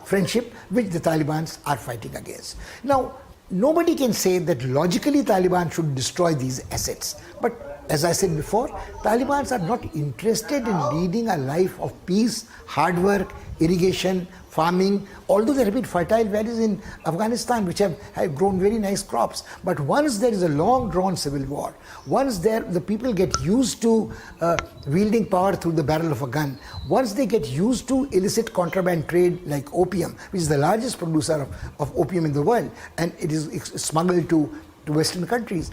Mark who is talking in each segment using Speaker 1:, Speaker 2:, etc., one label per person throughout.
Speaker 1: friendship which the Taliban are fighting against. Now, nobody can say that logically Taliban should destroy these assets. But as I said before, Taliban are not interested in leading a life of peace, hard work, irrigation, farming, although there have been fertile valleys in Afghanistan which have grown very nice crops. But once there is a long-drawn civil war, once the people get used to wielding power through the barrel of a gun, once they get used to illicit contraband trade like opium, which is the largest producer of opium in the world, and it is smuggled to Western countries,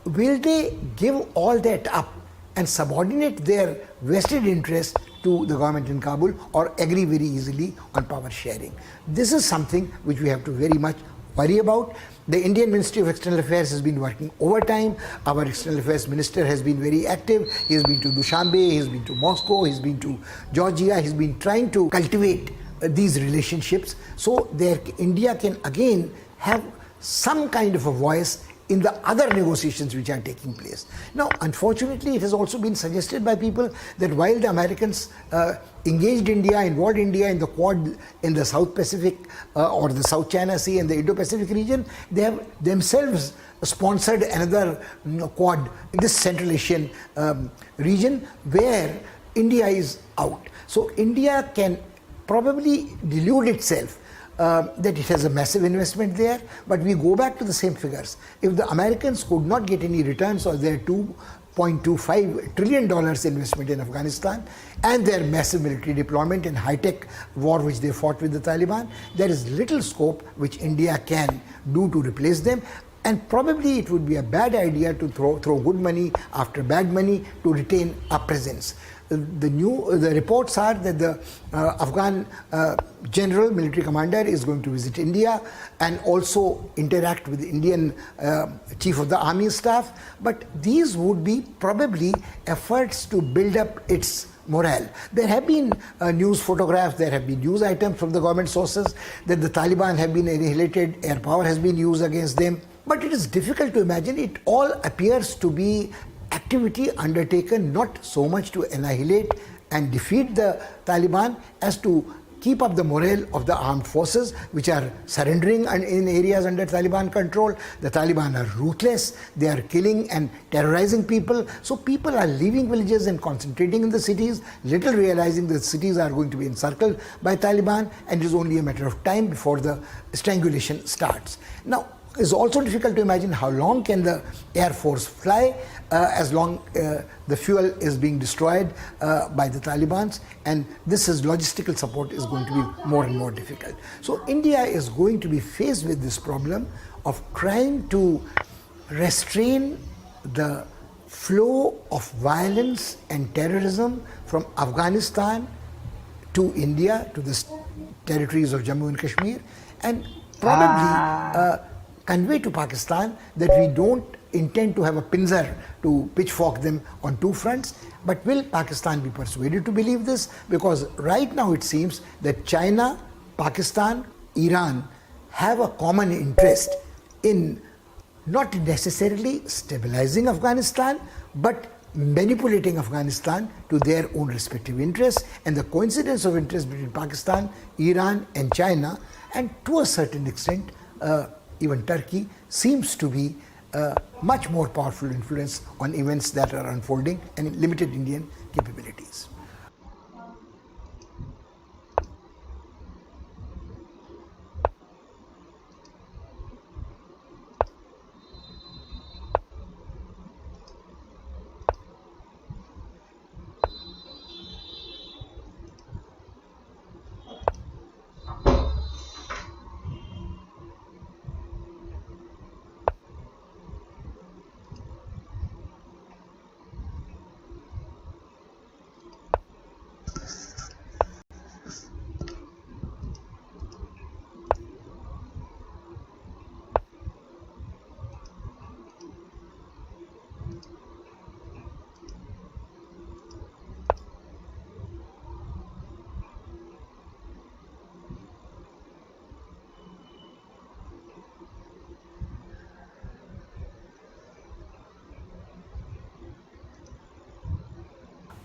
Speaker 1: will they give all that up and subordinate their vested interest to the government in Kabul, or agree very easily on power sharing? This is something which we have to very much worry about. The Indian Ministry of External Affairs has been working overtime. Our External Affairs Minister has been very active. He has been to Dushanbe, he has been to Moscow, he has been to Georgia. He has been trying to cultivate these relationships so that India can again have some kind of a voice in the other negotiations which are taking place. Now, unfortunately, it has also been suggested by people that while the Americans engaged India, involved India in the Quad in the South Pacific or the South China Sea and the Indo-Pacific region, they have themselves sponsored another Quad in this Central Asian region where India is out. So India can probably delude itself that it has a massive investment there, but we go back to the same figures. If the Americans could not get any returns on their $2.25 trillion investment in Afghanistan and their massive military deployment and high-tech war which they fought with the Taliban, there is little scope which India can do to replace them. And probably it would be a bad idea to throw good money after bad money to retain a presence. The reports are that the Afghan general military commander is going to visit India and also interact with the Indian chief of the army staff, but these would be probably efforts to build up its morale. There have been news photographs, there have been news items from the government sources that the Taliban have been annihilated, air power has been used against them, but it is difficult to imagine. It all appears to be activity undertaken not so much to annihilate and defeat the Taliban as to keep up the morale of the armed forces which are surrendering in areas under Taliban control. The Taliban are ruthless, they are killing and terrorizing people. So people are leaving villages and concentrating in the cities, little realizing that cities are going to be encircled by Taliban and it is only a matter of time before the strangulation starts. Now, it's also difficult to imagine how long can the Air Force fly as long the fuel is being destroyed by the Taliban, and this is logistical support is going to be more and more difficult. So India is going to be faced with this problem of trying to restrain the flow of violence and terrorism from Afghanistan to India, to the territories of Jammu and Kashmir, and probably convey to Pakistan that we don't intend to have a pincer to pitchfork them on two fronts. But will Pakistan be persuaded to believe this? Because right now it seems that China, Pakistan, Iran have a common interest in not necessarily stabilizing Afghanistan, but manipulating Afghanistan to their own respective interests. And the coincidence of interest between Pakistan, Iran and China, and to a certain extent even Turkey, seems to be much more powerful influence on events that are unfolding and limited Indian capabilities.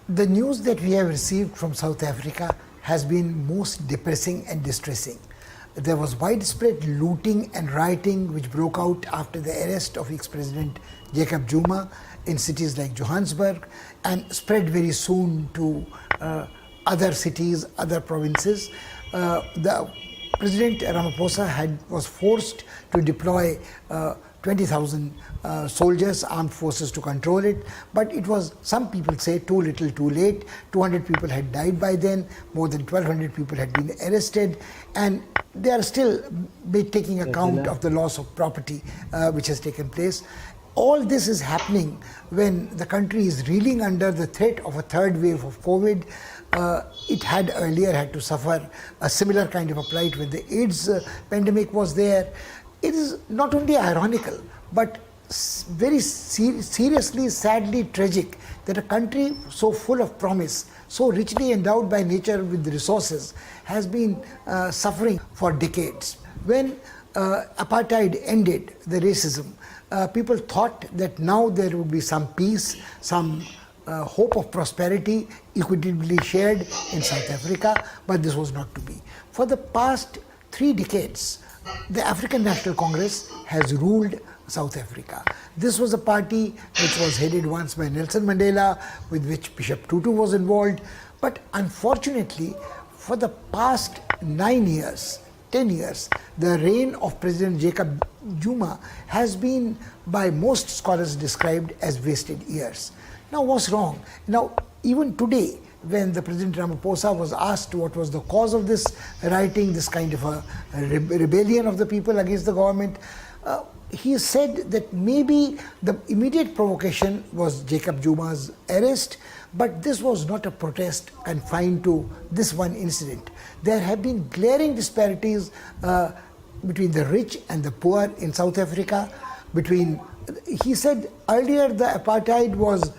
Speaker 1: The news that we have received from South Africa has been most depressing and distressing. There was widespread looting and rioting which broke out after the arrest of ex-president Jacob Zuma in cities like Johannesburg and spread very soon to other cities, other provinces. The President Ramaphosa was forced to deploy 20,000 soldiers, armed forces to control it, but it was, some people say, too little too late. 200 people had died by then, more than 1,200 people had been arrested, and they are still taking account of the loss of property which has taken place. All this is happening when the country is reeling under the threat of a third wave of COVID. It had earlier had to suffer a similar kind of a plight when the AIDS pandemic was there. It is not only ironical, but very seriously, sadly tragic that a country so full of promise, so richly endowed by nature with resources, has been suffering for decades. When apartheid ended, the racism, people thought that now there would be some peace, some hope of prosperity equitably shared in South Africa, but this was not to be. For the past 3 decades, the African National Congress has ruled South Africa. This was a party which was headed once by Nelson Mandela, with which Bishop Tutu was involved. But unfortunately, for the past 9 years, 10 years, the reign of President Jacob Zuma has been by most scholars described as wasted years. Now what's wrong? Now even today, when the President Ramaphosa was asked what was the cause of this rioting, this kind of a rebellion of the people against the government, he said that maybe the immediate provocation was Jacob Zuma's arrest, but this was not a protest confined to this one incident. There have been glaring disparities between the rich and the poor in South Africa. He said earlier the apartheid was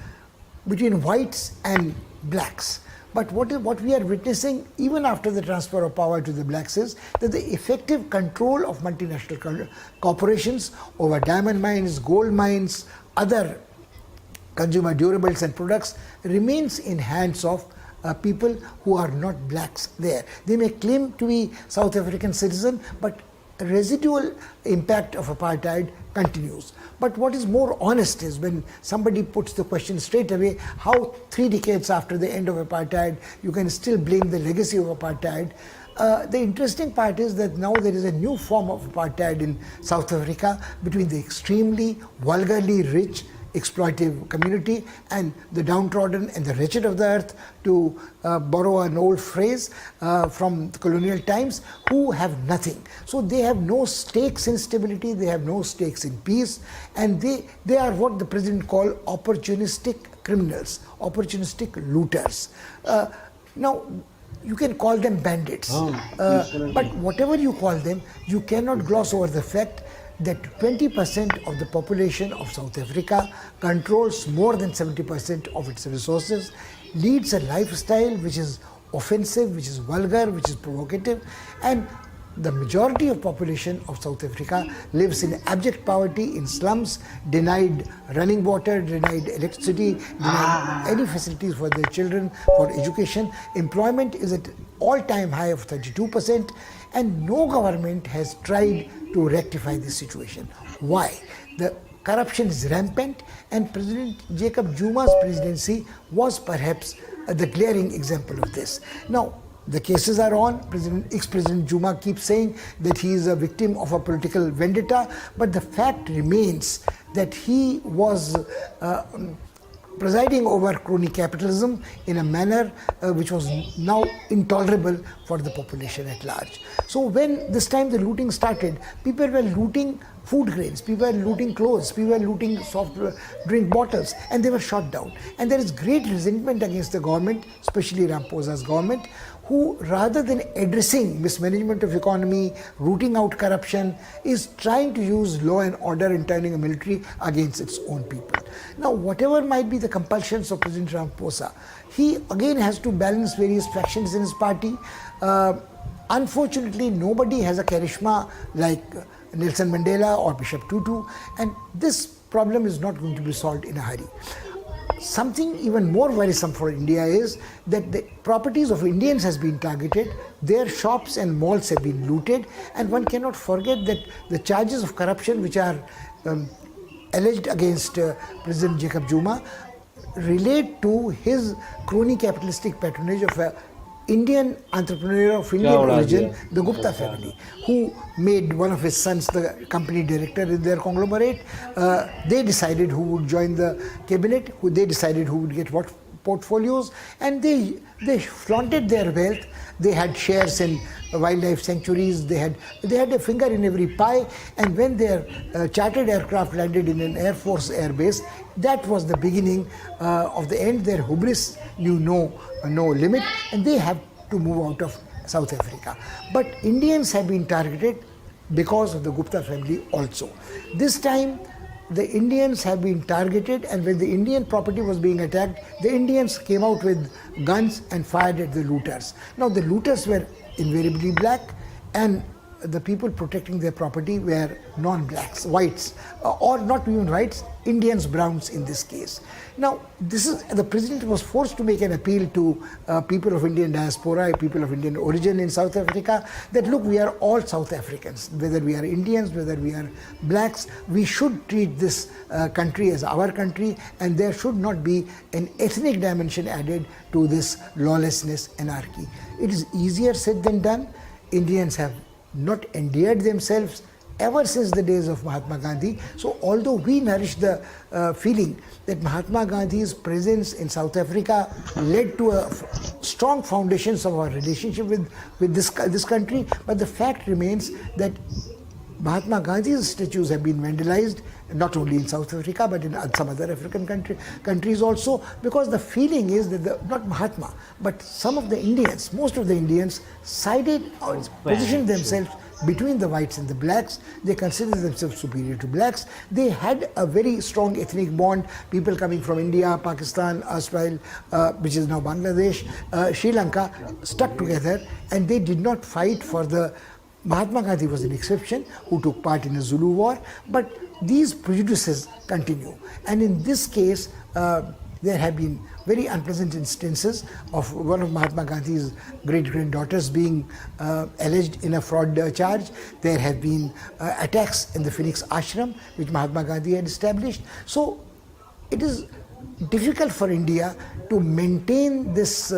Speaker 1: between whites and blacks. But what we are witnessing, even after the transfer of power to the blacks, is that the effective control of multinational corporations over diamond mines, gold mines, other consumer durables and products remains in hands of people who are not blacks there. They may claim to be South African citizens, but residual impact of apartheid continues. But what is more honest is when somebody puts the question straight away, how 3 decades after the end of apartheid you can still blame the legacy of apartheid. The interesting part is that now there is a new form of apartheid in South Africa between the extremely vulgarly rich exploitive community and the downtrodden and the wretched of the earth, to borrow an old phrase from the colonial times, who have nothing. So they have no stakes in stability, they have no stakes in peace, and they are what the president called opportunistic criminals, opportunistic looters. Now, you can call them bandits, but whatever you call them, you cannot gloss over the fact that 20% of the population of South Africa controls more than 70% of its resources, leads a lifestyle which is offensive, which is vulgar, which is provocative, and the majority of population of South Africa lives in abject poverty, in slums, denied running water, denied electricity, denied any facilities for their children, for education. Employment is at all-time high of 32%, and no government has tried to rectify this situation. Why? The corruption is rampant, and President Jacob Zuma's presidency was perhaps the glaring example of this. Now, the cases are on. Ex-President Zuma keeps saying that he is a victim of a political vendetta, but the fact remains that he was presiding over crony capitalism in a manner which was now intolerable for the population at large. So when this time the looting started, people were looting food grains, people were looting clothes, people were looting soft drink bottles, and they were shot down. And there is great resentment against the government, especially Ramaphosa's government, who, rather than addressing mismanagement of economy, rooting out corruption, is trying to use law and order and turning a military against its own people. Now, whatever might be the compulsions of President Ramaphosa, he again has to balance various factions in his party. Unfortunately, nobody has a charisma like Nelson Mandela or Bishop Tutu, and this problem is not going to be solved in a hurry. something even more worrisome for India is that the properties of Indians has been targeted, their shops and malls have been looted, and one cannot forget that the charges of corruption which are alleged against President Jacob Zuma relate to his crony capitalistic patronage of a Indian entrepreneur of Indian origin, the Gupta family, who made one of his sons the company director in their conglomerate. They decided who would join the cabinet, they decided who would get what portfolios, and they flaunted their wealth. They had shares in wildlife sanctuaries, they had a finger in every pie, and when their chartered aircraft landed in an Air Force airbase, that was the beginning of the end. Their hubris knew no limit, and they have to move out of South Africa. But Indians have been targeted because of the Gupta family also. This time the Indians have been targeted, and when the Indian property was being attacked, the Indians came out with guns and fired at the looters. Now the looters were invariably black, and the people protecting their property were non-blacks, whites, or not even whites, Indians, browns in this case. Now, the president was forced to make an appeal to people of Indian diaspora, people of Indian origin in South Africa, that look, we are all South Africans, whether we are Indians, whether we are blacks, we should treat this country as our country, and there should not be an ethnic dimension added to this lawlessness, anarchy. It is easier said than done. Indians have not endeared themselves ever since the days of Mahatma Gandhi. So although we nourish the feeling that Mahatma Gandhi's presence in South Africa led to a strong foundations of our relationship with this country, but the fact remains that Mahatma Gandhi's statues have been vandalized, not only in South Africa but in some other African countries also, because the feeling is that not Mahatma but some of the Indians, most of the Indians sided or positioned themselves between the whites and the blacks. They considered themselves superior to blacks. They had a very strong ethnic bond. People coming from India, Pakistan, Israel, which is now Bangladesh, Sri Lanka, stuck together, and they did not fight for the. Mahatma Gandhi was an exception who took part in the Zulu war, but these prejudices continue. And in this case, there have been very unpleasant instances of one of Mahatma Gandhi's great-granddaughters being alleged in a fraud charge. There have been attacks in the Phoenix Ashram, which Mahatma Gandhi had established. So it is difficult for India to maintain this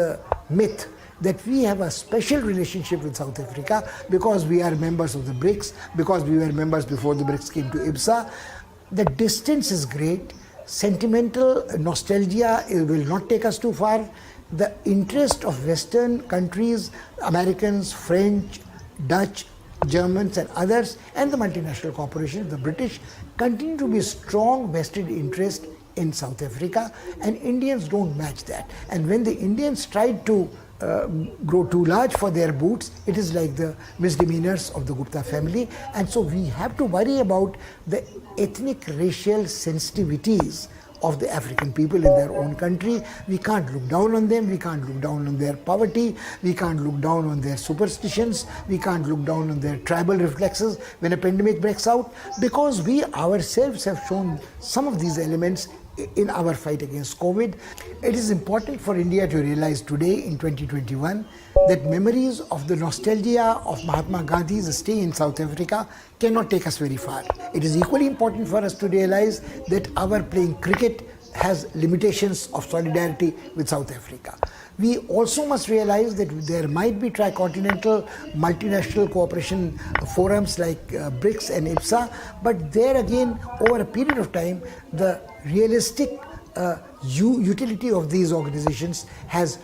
Speaker 1: myth that we have a special relationship with South Africa because we are members of the BRICS, because we were members before the BRICS came to IBSA. The distance is great. Sentimental nostalgia will not take us too far. The interest of Western countries, Americans, French, Dutch, Germans and others, and the multinational corporations, the British, continue to be a strong vested interest in South Africa, and Indians don't match that. And when the Indians tried to grow too large for their boots, it is like the misdemeanors of the Gupta family. And so we have to worry about the ethnic racial sensitivities of the African people in their own country. We can't look down on them, we can't look down on their poverty, we can't look down on their superstitions, we can't look down on their tribal reflexes when a pandemic breaks out, because we ourselves have shown some of these elements in our fight against COVID. It is important for India to realize today in 2021 that memories of the nostalgia of Mahatma Gandhi's stay in South Africa cannot take us very far. It is equally important for us to realize that our playing cricket has limitations of solidarity with South Africa. We also must realize that there might be tricontinental multinational cooperation forums like BRICS and IBSA, but there again, over a period of time, the realistic utility of these organizations has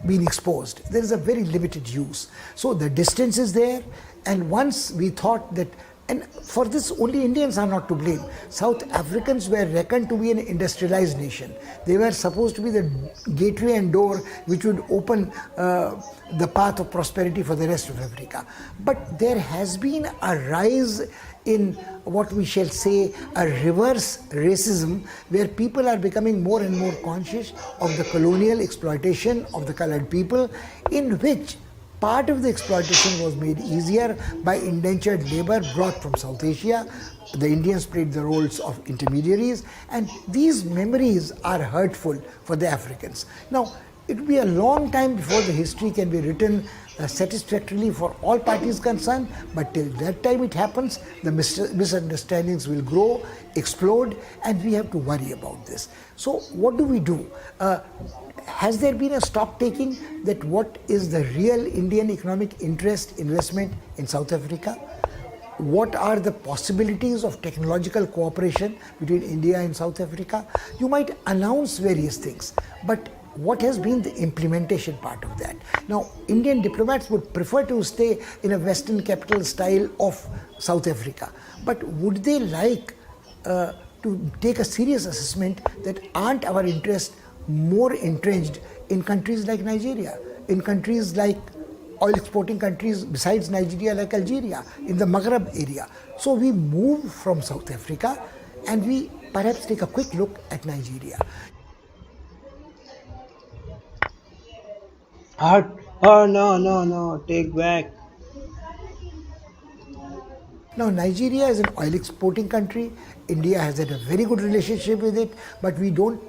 Speaker 1: been exposed. There is a very limited use. So the distance is there, and once we thought that, and for this only Indians are not to blame. South Africans were reckoned to be an industrialized nation. They were supposed to be the gateway and door which would open the path of prosperity for the rest of Africa. But there has been a rise in what we shall say a reverse racism, where people are becoming more and more conscious of the colonial exploitation of the colored people, in which Part of the exploitation was made easier by indentured labor brought from South Asia. The Indians played the roles of intermediaries, and these memories are hurtful for the Africans. Now, it will be a long time before the history can be written satisfactorily for all parties concerned, but till that time it happens, the misunderstandings will grow, explode, and we have to worry about this. So what do we do? Has there been a stock taking that what is the real Indian economic interest investment in South Africa? What are the possibilities of technological cooperation between India and South Africa? You might announce various things, but what has been the implementation part of that? Now, Indian diplomats would prefer to stay in a Western capital style of South Africa, but would they like to take a serious assessment that aren't our interests more entrenched in countries like Nigeria, in countries like oil exporting countries besides Nigeria like Algeria, in the Maghreb area? So we move from South Africa and we perhaps take a quick look at Nigeria.
Speaker 2: Oh, no, take back.
Speaker 1: Now, Nigeria is an oil exporting country. India has had a very good relationship with it, but we don't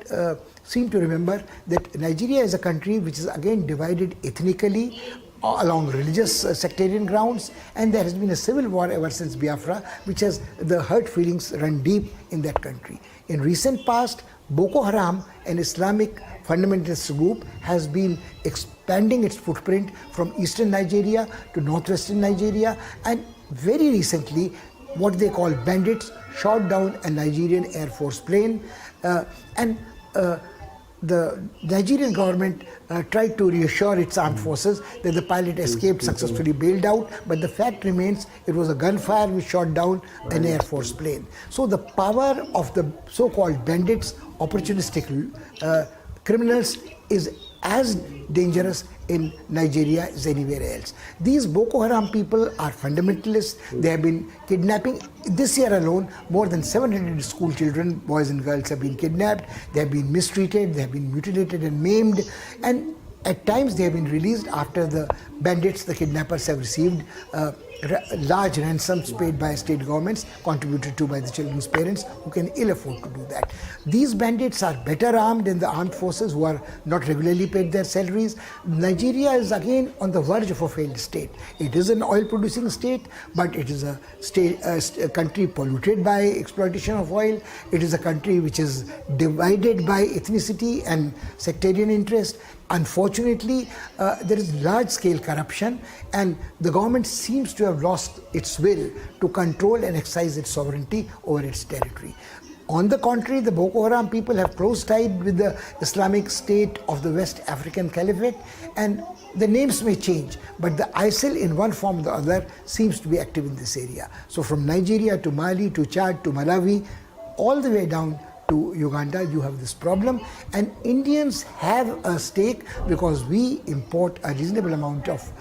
Speaker 1: seem to remember that Nigeria is a country which is again divided ethnically along religious sectarian grounds, and there has been a civil war ever since Biafra, which has the hurt feelings run deep in that country. In recent past, Boko Haram, an Islamic fundamentalist group, has been expanding its footprint from eastern Nigeria to northwestern Nigeria, and very recently what they call bandits shot down a Nigerian Air Force plane, and the Nigerian government tried to reassure its armed forces that the pilot escaped, successfully bailed out, but the fact remains it was a gunfire which shot down an Air Force plane. So the power of the so-called bandits, opportunistic criminals, is as dangerous in Nigeria as anywhere else. These Boko Haram people are fundamentalists. They have been kidnapping. This year alone, more than 700 school children, boys and girls, have been kidnapped. They have been mistreated, they have been mutilated and maimed, and at times they have been released after the bandits, the kidnappers, have received large ransoms paid by state governments, contributed to by the children's parents, who can ill afford to do that. These bandits are better armed than the armed forces, who are not regularly paid their salaries. Nigeria is again on the verge of a failed state. It is an oil producing state, but it is a country polluted by exploitation of oil. It is a country which is divided by ethnicity and sectarian interest. Unfortunately, there is large-scale corruption, and the government seems to have lost its will to control and exercise its sovereignty over its territory. On the contrary, the Boko Haram people have close tied with the Islamic State of the West African Caliphate, and the names may change, but the ISIL in one form or the other seems to be active in this area. So from Nigeria to Mali to Chad to Malawi, all the way down to Uganda, you have this problem, and Indians have a stake because we import a reasonable amount of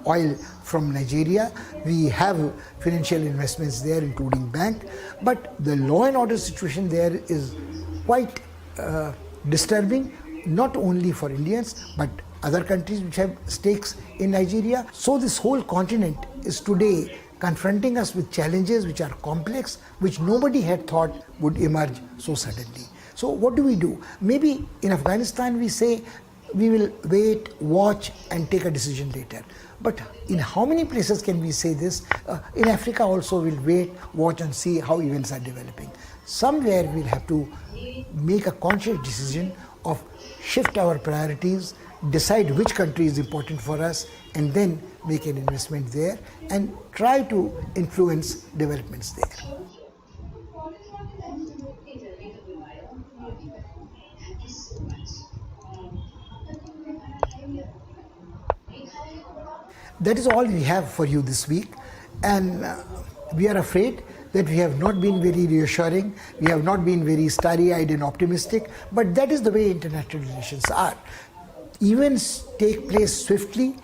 Speaker 1: oil from Nigeria. We have financial investments there, including bank, but the law and order situation there is quite disturbing, not only for Indians but other countries which have stakes in Nigeria. So this whole continent is today confronting us with challenges which are complex, which nobody had thought would emerge so suddenly. So what do? Maybe in Afghanistan we say we will wait, watch and take a decision later. But in how many places can we say this? In Africa also we'll wait, watch and see how events are developing. Somewhere we'll have to make a conscious decision of shift our priorities, decide which country is important for us, and then make an investment there and try to influence developments there. That is all we have for you this week, and we are afraid that we have not been very reassuring, we have not been very starry-eyed and optimistic, but that is the way international relations are. Events take place swiftly,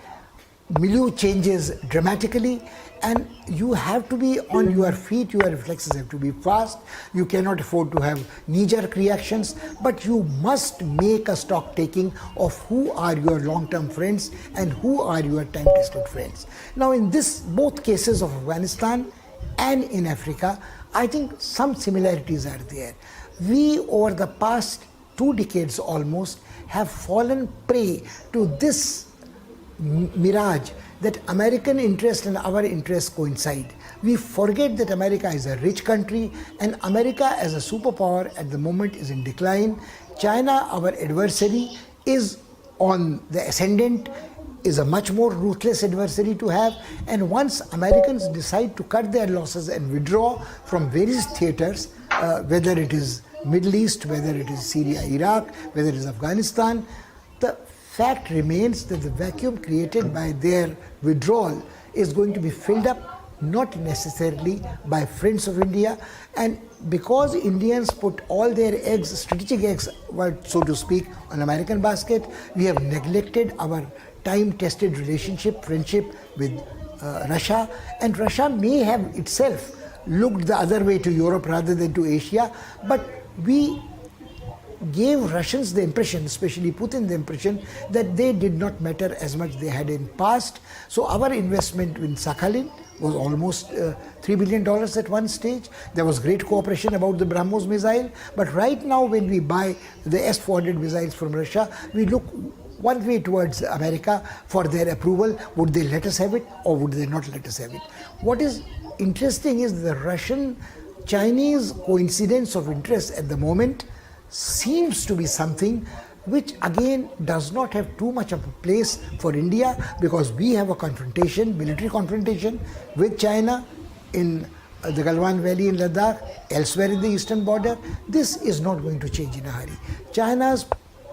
Speaker 1: milieu changes dramatically, and you have to be on your feet. Your reflexes have to be fast. You cannot afford to have knee-jerk reactions, but you must make a stock taking of who are your long-term friends and who are your time-tested friends. Now, in this both cases of Afghanistan and in Africa, I think some similarities are there. We, over the past 2 decades almost, have fallen prey to this mirage that American interest and our interests coincide. We forget that America is a rich country, and America as a superpower at the moment is in decline. China, our adversary, is on the ascendant, is a much more ruthless adversary to have, and once Americans decide to cut their losses and withdraw from various theaters, whether it is Middle East, whether it is Syria, Iraq, whether it is Afghanistan, the fact remains that the vacuum created by their withdrawal is going to be filled up not necessarily by friends of India, and because Indians put all their eggs, strategic eggs, so to speak, on American basket, we have neglected our time-tested relationship, friendship with Russia, and Russia may have itself looked the other way to Europe rather than to Asia, but we gave Russians the impression, especially Putin, the impression that they did not matter as much they had in past. So our investment in Sakhalin was almost $3 billion at one stage. There was great cooperation about the BrahMos missile, but right now when we buy the S-400 missiles from Russia, we look one way towards America for their approval. Would they let us have it or would they not let us have it? What is interesting is the Russian-Chinese coincidence of interest at the moment seems to be something which again does not have too much of a place for India, because we have a confrontation, military confrontation with China in the Galwan Valley in Ladakh, elsewhere in the eastern border. This is not going to change in a hurry. China's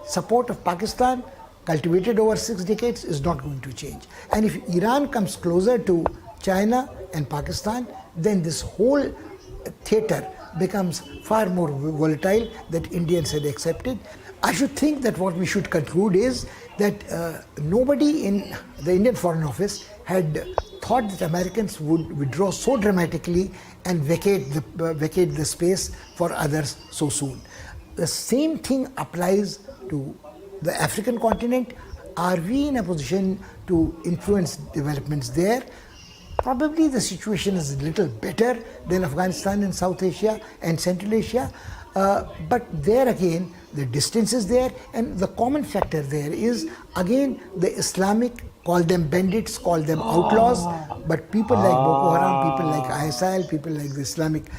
Speaker 1: support of Pakistan, cultivated over 6 decades, is not going to change. And if Iran comes closer to China and Pakistan, then this whole theater becomes far more volatile that Indians had accepted. I should think that what we should conclude is that nobody in the Indian Foreign Office had thought that Americans would withdraw so dramatically and vacate the space for others so soon. The same thing applies to the African continent. Are we in a position to influence developments there? Probably the situation is a little better than Afghanistan and South Asia and Central Asia, but there again the distance is there, and the common factor there is again the Islamic, call them bandits, call them outlaws, but people like Boko Haram, people like ISIL, people like the Islamic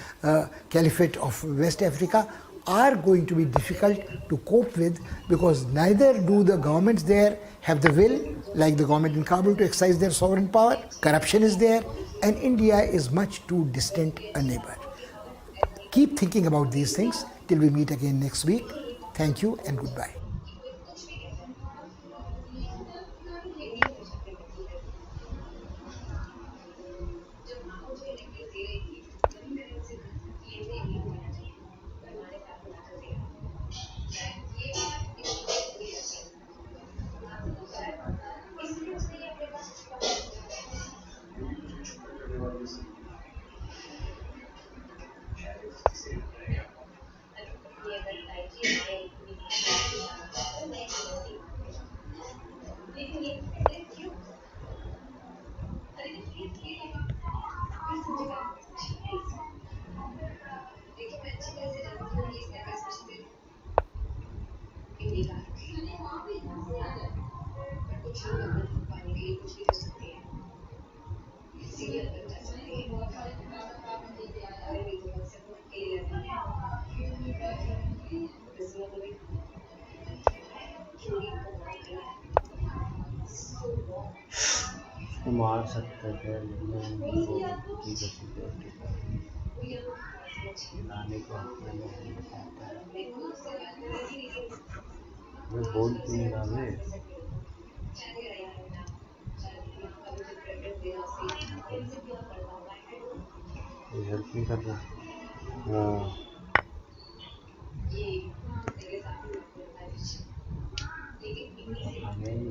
Speaker 1: Caliphate of West Africa are going to be difficult to cope with, because neither do the governments there have the will, like the government in Kabul, to exercise their sovereign power. Corruption is there, and India is much too distant a neighbor. Keep thinking about these things till we meet again next week. Thank you and goodbye.
Speaker 2: उसको मार सकते थे, लेकिन वो ठीक है security लाने के हक में नहीं बताता है। मैं बोल क्यों नहीं रहा मैं? कोई हेल्प नहीं कर रहा। हाँ, हमें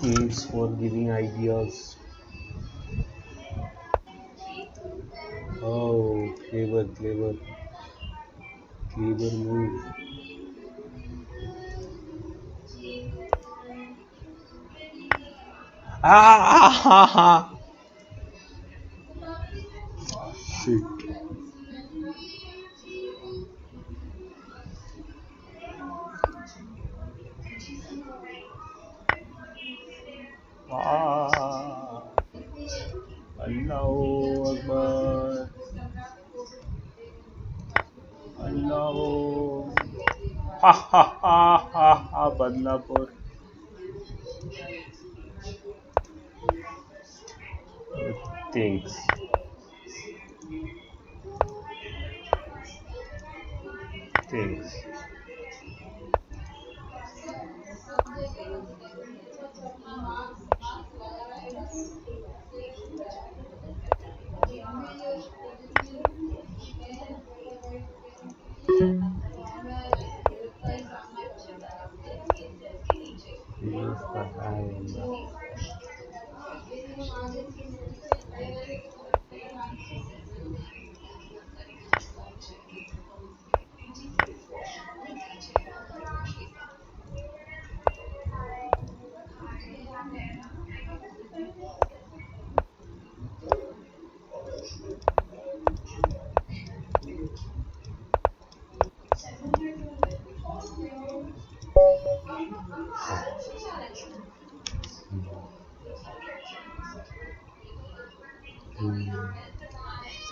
Speaker 2: Fields for giving ideas. Oh, clever move. Ah! Shit. Ah! Allahu Akbar. Allahu. Ha ha ha ha ha. Badlapur. Thanks. Thanks. Yes, Bahai.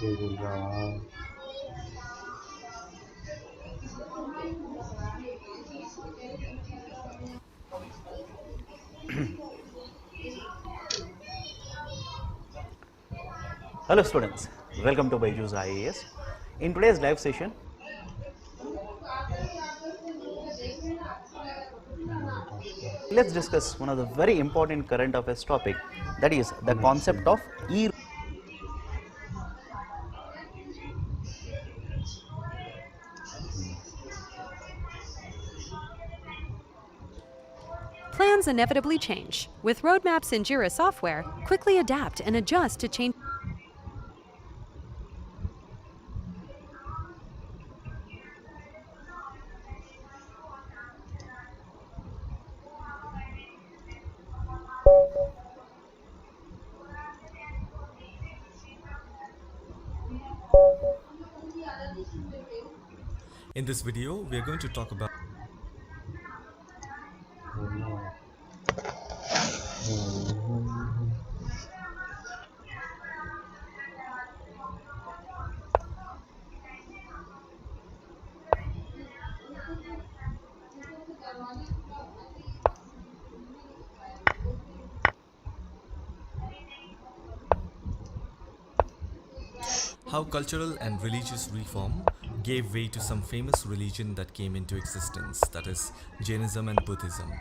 Speaker 2: Superblitz.
Speaker 3: Hello students, welcome to Byju's IAS. In today's live session, let's discuss one of the very important current affairs topic, that is the concept of E.
Speaker 4: Plans inevitably change. With roadmaps in Jira software, quickly adapt and adjust to change.
Speaker 5: In this video, we are going to talk about how cultural and religious reform gave way to some famous religion that came into existence, that is, Jainism and Buddhism.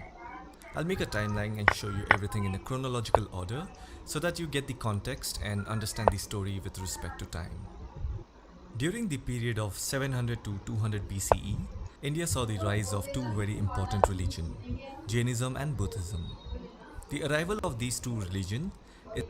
Speaker 5: I'll make a timeline and show you everything in a chronological order so that you get the context and understand the story with respect to time. During the period of 700 to 200 BCE, India saw the rise of two very important religions, Jainism and Buddhism. The arrival of these two religions is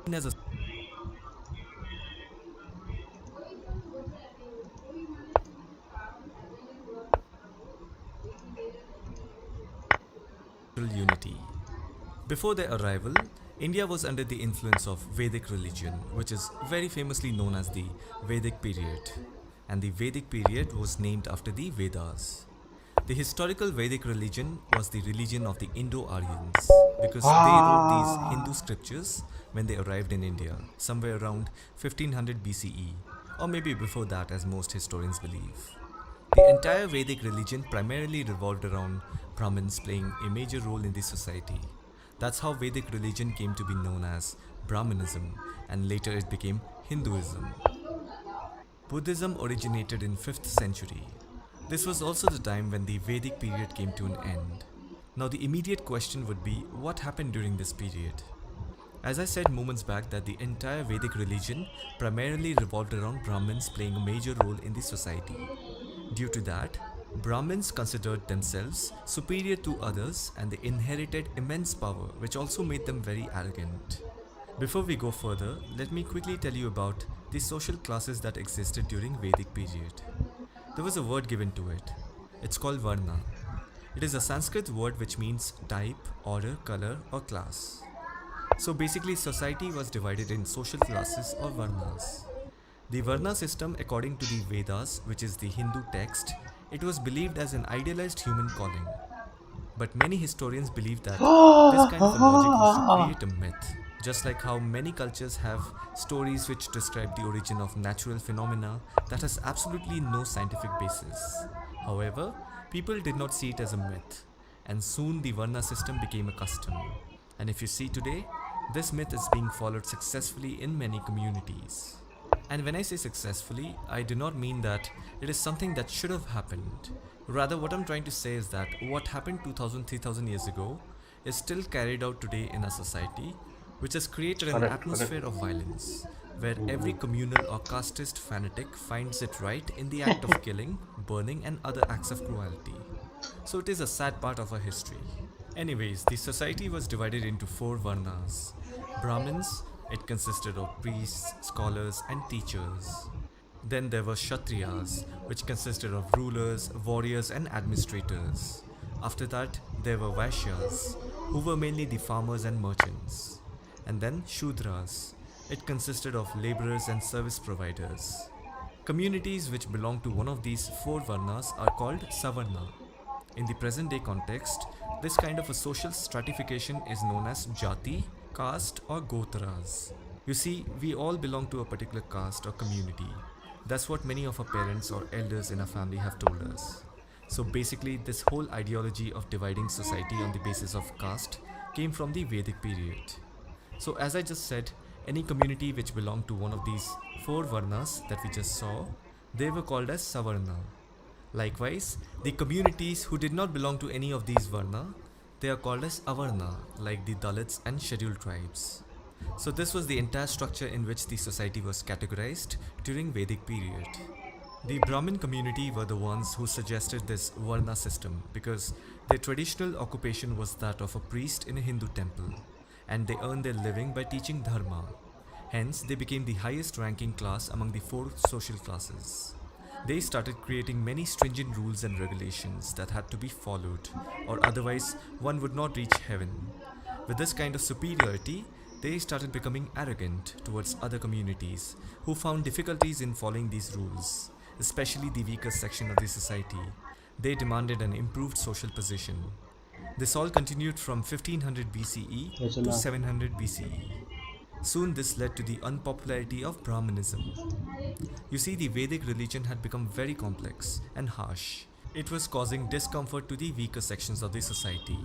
Speaker 5: seen as a unity. Before their arrival, India was under the influence of Vedic religion, which is very famously known as the Vedic period. And the Vedic period was named after the Vedas. The historical Vedic religion was the religion of the Indo-Aryans because they wrote these Hindu scriptures when they arrived in India, somewhere around 1500 BCE, or maybe before that, as most historians believe. The entire Vedic religion primarily revolved around Brahmins playing a major role in the society. That's how Vedic religion came to be known as Brahmanism, and later it became Hinduism. Buddhism originated in 5th century. This was also the time when the Vedic period came to an end. Now the immediate question would be, what happened during this period? As I said moments back that the entire Vedic religion primarily revolved around Brahmins playing a major role in the society. Due to that, Brahmins considered themselves superior to others and they inherited immense power, which also made them very arrogant. Before we go further, let me quickly tell you about the social classes that existed during Vedic period. There was a word given to it. It's called Varna. It is a Sanskrit word which means type, order, color or class. So basically society was divided in social classes or Varnas. The Varna system, according to the Vedas, which is the Hindu text, it was believed as an idealized human calling. But many historians believe that this kind of a logic was to create a myth. Just like how many cultures have stories which describe the origin of natural phenomena that has absolutely no scientific basis. However, people did not see it as a myth, and soon the Varna system became a custom. And if you see today, this myth is being followed successfully in many communities. And when I say successfully, I do not mean that it is something that should have happened. Rather, what I'm trying to say is that what happened 2000-3000 years ago is still carried out today in our society, which has created an atmosphere of violence, where every communal or casteist fanatic finds it right in the act of killing, burning and other acts of cruelty. So it is a sad part of our history. Anyways, the society was divided into 4 Varnas. Brahmins, it consisted of priests, scholars and teachers. Then there were Kshatriyas, which consisted of rulers, warriors and administrators. After that, there were Vaishyas, who were mainly the farmers and merchants. And then Shudras, it consisted of laborers and service providers. Communities which belong to one of these 4 Varnas are called Savarna. In the present day context, this kind of a social stratification is known as Jati, caste or Gotras. You see, we all belong to a particular caste or community. That's what many of our parents or elders in our family have told us. So basically, this whole ideology of dividing society on the basis of caste came from the Vedic period. So as I just said, any community which belonged to one of these 4 Varnas that we just saw, they were called as Savarna. Likewise, the communities who did not belong to any of these Varna, they are called as Avarna, like the Dalits and scheduled tribes. So this was the entire structure in which the society was categorized during Vedic period. The Brahmin community were the ones who suggested this Varna system because their traditional occupation was that of a priest in a Hindu temple, and they earned their living by teaching dharma. Hence, they became the highest ranking class among the 4 social classes. They started creating many stringent rules and regulations that had to be followed, or otherwise one would not reach heaven. With this kind of superiority, they started becoming arrogant towards other communities who found difficulties in following these rules, especially the weaker section of the society. They demanded an improved social position. This all continued from 1500 BCE to 700 BCE. Soon this led to the unpopularity of Brahmanism. You see, the Vedic religion had become very complex and harsh. It was causing discomfort to the weaker sections of the society,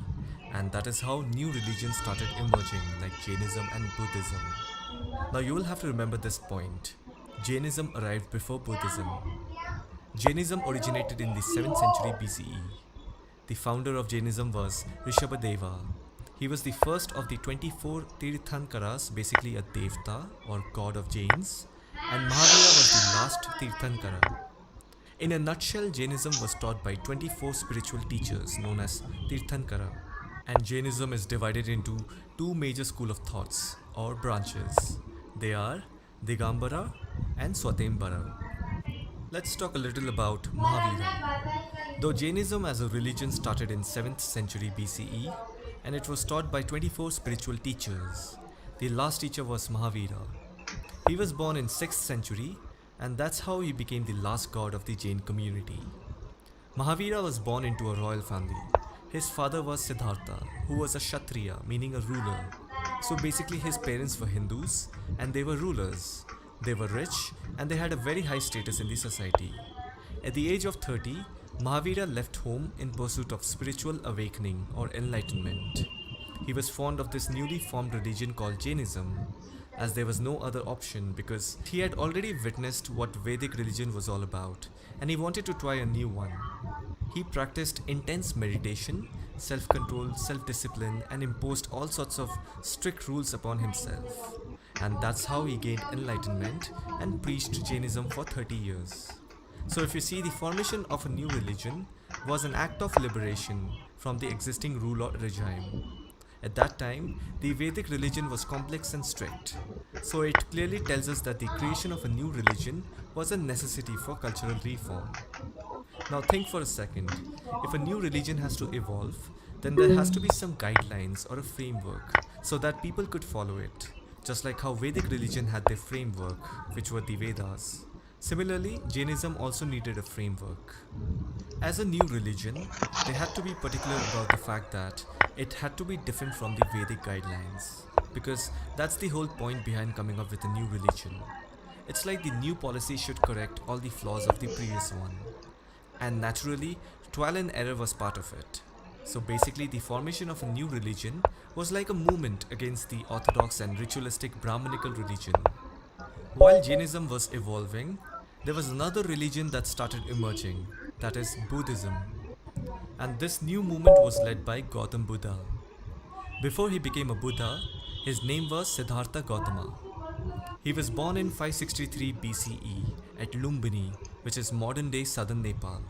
Speaker 5: and that is how new religions started emerging like Jainism and Buddhism. Now you will have to remember this point. Jainism arrived before Buddhism. Jainism originated in the 7th century BCE. The founder of Jainism was Rishabhadeva. He was the first of the 24 Tirthankaras, basically a Devta or god of Jains, and Mahavira was the last Tirthankara. In a nutshell, Jainism was taught by 24 spiritual teachers known as Tirthankara, and Jainism is divided into 2 major school of thoughts or branches. They are Digambara and Swatembara. Let's talk a little about Mahavira. Though Jainism as a religion started in 7th century BCE, and it was taught by 24 spiritual teachers, the last teacher was Mahavira. He was born in 6th century, and that's how he became the last god of the Jain community. Mahavira was born into a royal family. His father was Siddhartha, who was a Kshatriya, meaning a ruler. So basically his parents were Hindus and they were rulers. They were rich and they had a very high status in the society. At the age of 30, Mahavira left home in pursuit of spiritual awakening or enlightenment. He was fond of this newly formed religion called Jainism, as there was no other option because he had already witnessed what Vedic religion was all about and he wanted to try a new one. He practiced intense meditation, self-control, self-discipline and imposed all sorts of strict rules upon himself. And that's how he gained enlightenment and preached Jainism for 30 years. So if you see, the formation of a new religion was an act of liberation from the existing rule or regime. At that time, the Vedic religion was complex and strict. So it clearly tells us that the creation of a new religion was a necessity for cultural reform. Now think for a second, if a new religion has to evolve, then there has to be some guidelines or a framework so that people could follow it, just like how Vedic religion had their framework, which were the Vedas. Similarly, Jainism also needed a framework. As a new religion, they had to be particular about the fact that it had to be different from the Vedic guidelines, because that's the whole point behind coming up with a new religion. It's like the new policy should correct all the flaws of the previous one. And naturally, trial and error was part of it. So basically, the formation of a new religion was like a movement against the orthodox and ritualistic Brahmanical religion. While Jainism was evolving, there was another religion that started emerging, that is Buddhism. And this new movement was led by Gautam Buddha. Before he became a Buddha, his name was Siddhartha Gautama. He was born in 563 BCE at Lumbini, which is modern-day southern Nepal.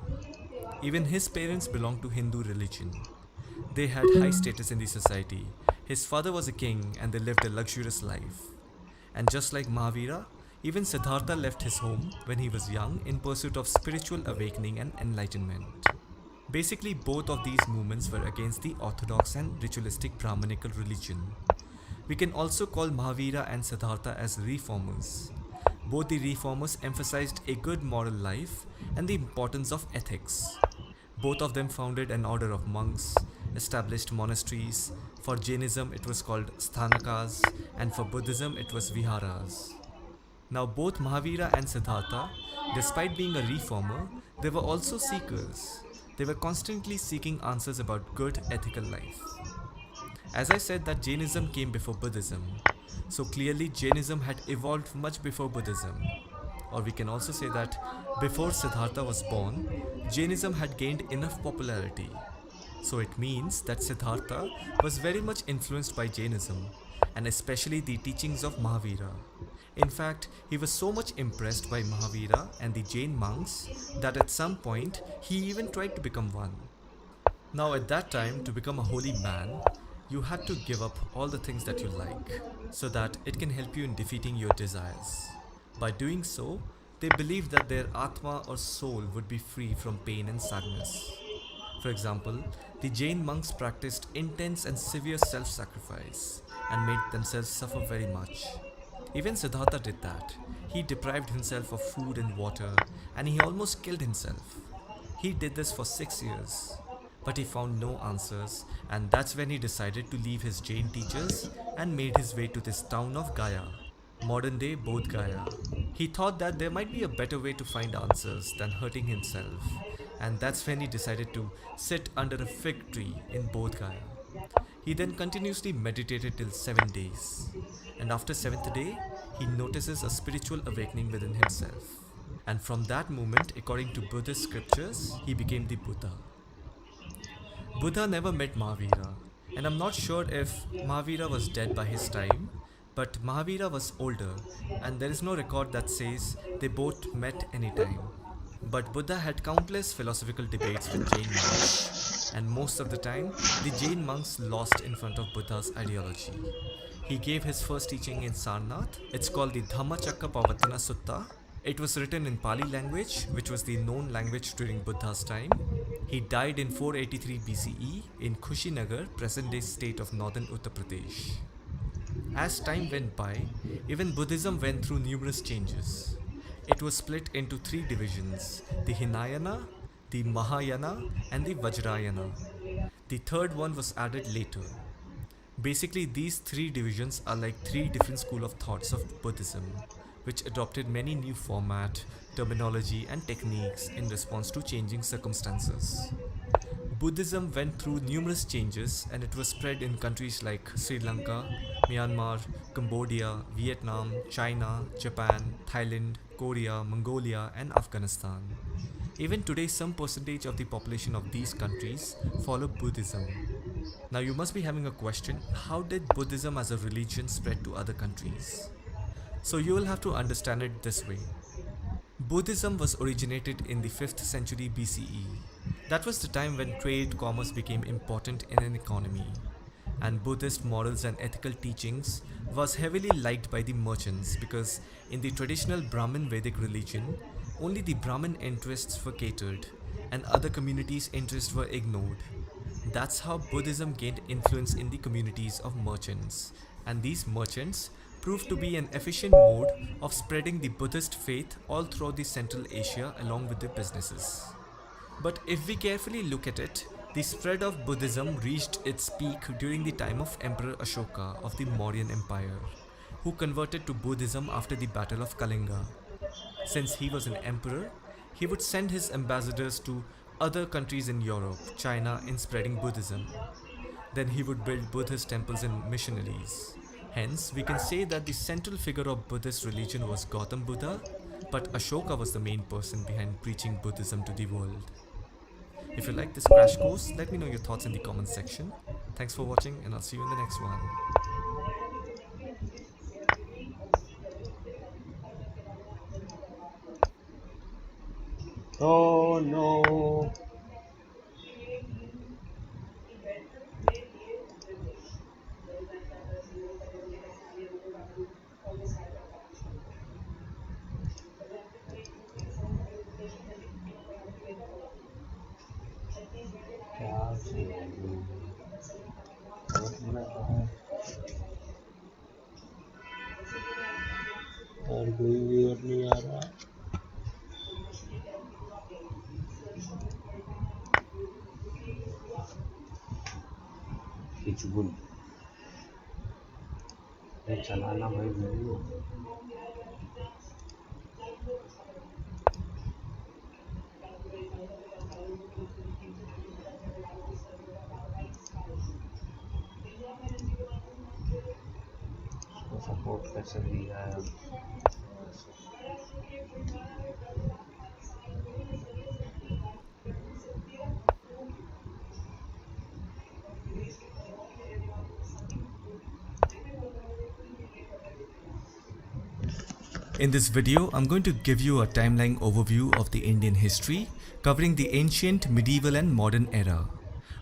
Speaker 5: Even his parents belonged to Hindu religion. They had high status in the society. His father was a king and they lived a luxurious life. And just like Mahavira, even Siddhartha left his home when he was young in pursuit of spiritual awakening and enlightenment. Basically, both of these movements were against the orthodox and ritualistic Brahmanical religion. We can also call Mahavira and Siddhartha as reformers. Both the reformers emphasized a good moral life and the importance of ethics. Both of them founded an order of monks, established monasteries. For Jainism it was called sthanakas, and for Buddhism it was viharas. Now both Mahavira and Siddhartha, despite being a reformer, they were also seekers. They were constantly seeking answers about good ethical life. As I said that Jainism came before Buddhism, so clearly Jainism had evolved much before Buddhism. Or we can also say that before Siddhartha was born, Jainism had gained enough popularity. So it means that Siddhartha was very much influenced by Jainism, and especially the teachings of Mahavira. In fact, he was so much impressed by Mahavira and the Jain monks that at some point he even tried to become one. Now at that time, to become a holy man, you had to give up all the things that you like, so that it can help you in defeating your desires. By doing so, they believed that their Atma or soul would be free from pain and sadness. For example, the Jain monks practiced intense and severe self-sacrifice and made themselves suffer very much. Even Siddhartha did that. He deprived himself of food and water and he almost killed himself. He did this for 6 years. But he found no answers, and that's when he decided to leave his Jain teachers and made his way to this town of Gaya, modern day Bodh Gaya. He thought that there might be a better way to find answers than hurting himself, and that's when he decided to sit under a fig tree in Bodh Gaya. He then continuously meditated till 7 days, and after 7th day, he notices a spiritual awakening within himself. And from that moment, according to Buddhist scriptures, he became the Buddha. Buddha never met Mahavira, and I'm not sure if Mahavira was dead by his time, but Mahavira was older and there is no record that says they both met anytime. But Buddha had countless philosophical debates with Jain monks, and most of the time the Jain monks lost in front of Buddha's ideology. He gave his first teaching in Sarnath. It's called the Dhammacakkappavattana Sutta. It was written in Pali language, which was the known language during Buddha's time. He died in 483 BCE in Kushinagar, present-day state of northern Uttar Pradesh. As time went by, even Buddhism went through numerous changes. It was split into 3 divisions, the Hinayana, the Mahayana and the Vajrayana. The third one was added later. Basically, these 3 divisions are like 3 different schools of thoughts of Buddhism, which adopted many new format, terminology and techniques in response to changing circumstances. Buddhism went through numerous changes and it was spread in countries like Sri Lanka, Myanmar, Cambodia, Vietnam, China, Japan, Thailand, Korea, Mongolia, and Afghanistan. Even today, some percentage of the population of these countries follow Buddhism. Now you must be having a question, how did Buddhism as a religion spread to other countries? So you will have to understand it this way. Buddhism was originated in the 5th century BCE. That was the time when trade, commerce became important in an economy. And Buddhist morals and ethical teachings was heavily liked by the merchants because in the traditional Brahmin Vedic religion, only the Brahmin interests were catered and other communities' interests were ignored. That's how Buddhism gained influence in the communities of merchants. And these merchants proved to be an efficient mode of spreading the Buddhist faith all throughout the Central Asia along with the businesses. But if we carefully look at it, the spread of Buddhism reached its peak during the time of Emperor Ashoka of the Mauryan Empire, who converted to Buddhism after the Battle of Kalinga. Since he was an emperor, he would send his ambassadors to other countries in Europe, China, in spreading Buddhism. Then he would build Buddhist temples and missionaries. Hence, we can say that the central figure of Buddhist religion was Gautam Buddha, but Ashoka was the main person behind preaching Buddhism to the world. If you like this crash course, let me know your thoughts in the comments section. Thanks for watching and I'll see you in the next one.
Speaker 2: Oh no. क्या और कोई viewer नहीं आ रहा. हिचबुल ये चलाना भाई video. Support कैसे दिया है.
Speaker 5: In this video, I'm going to give you a timeline overview of the Indian history, covering the ancient, medieval and modern era.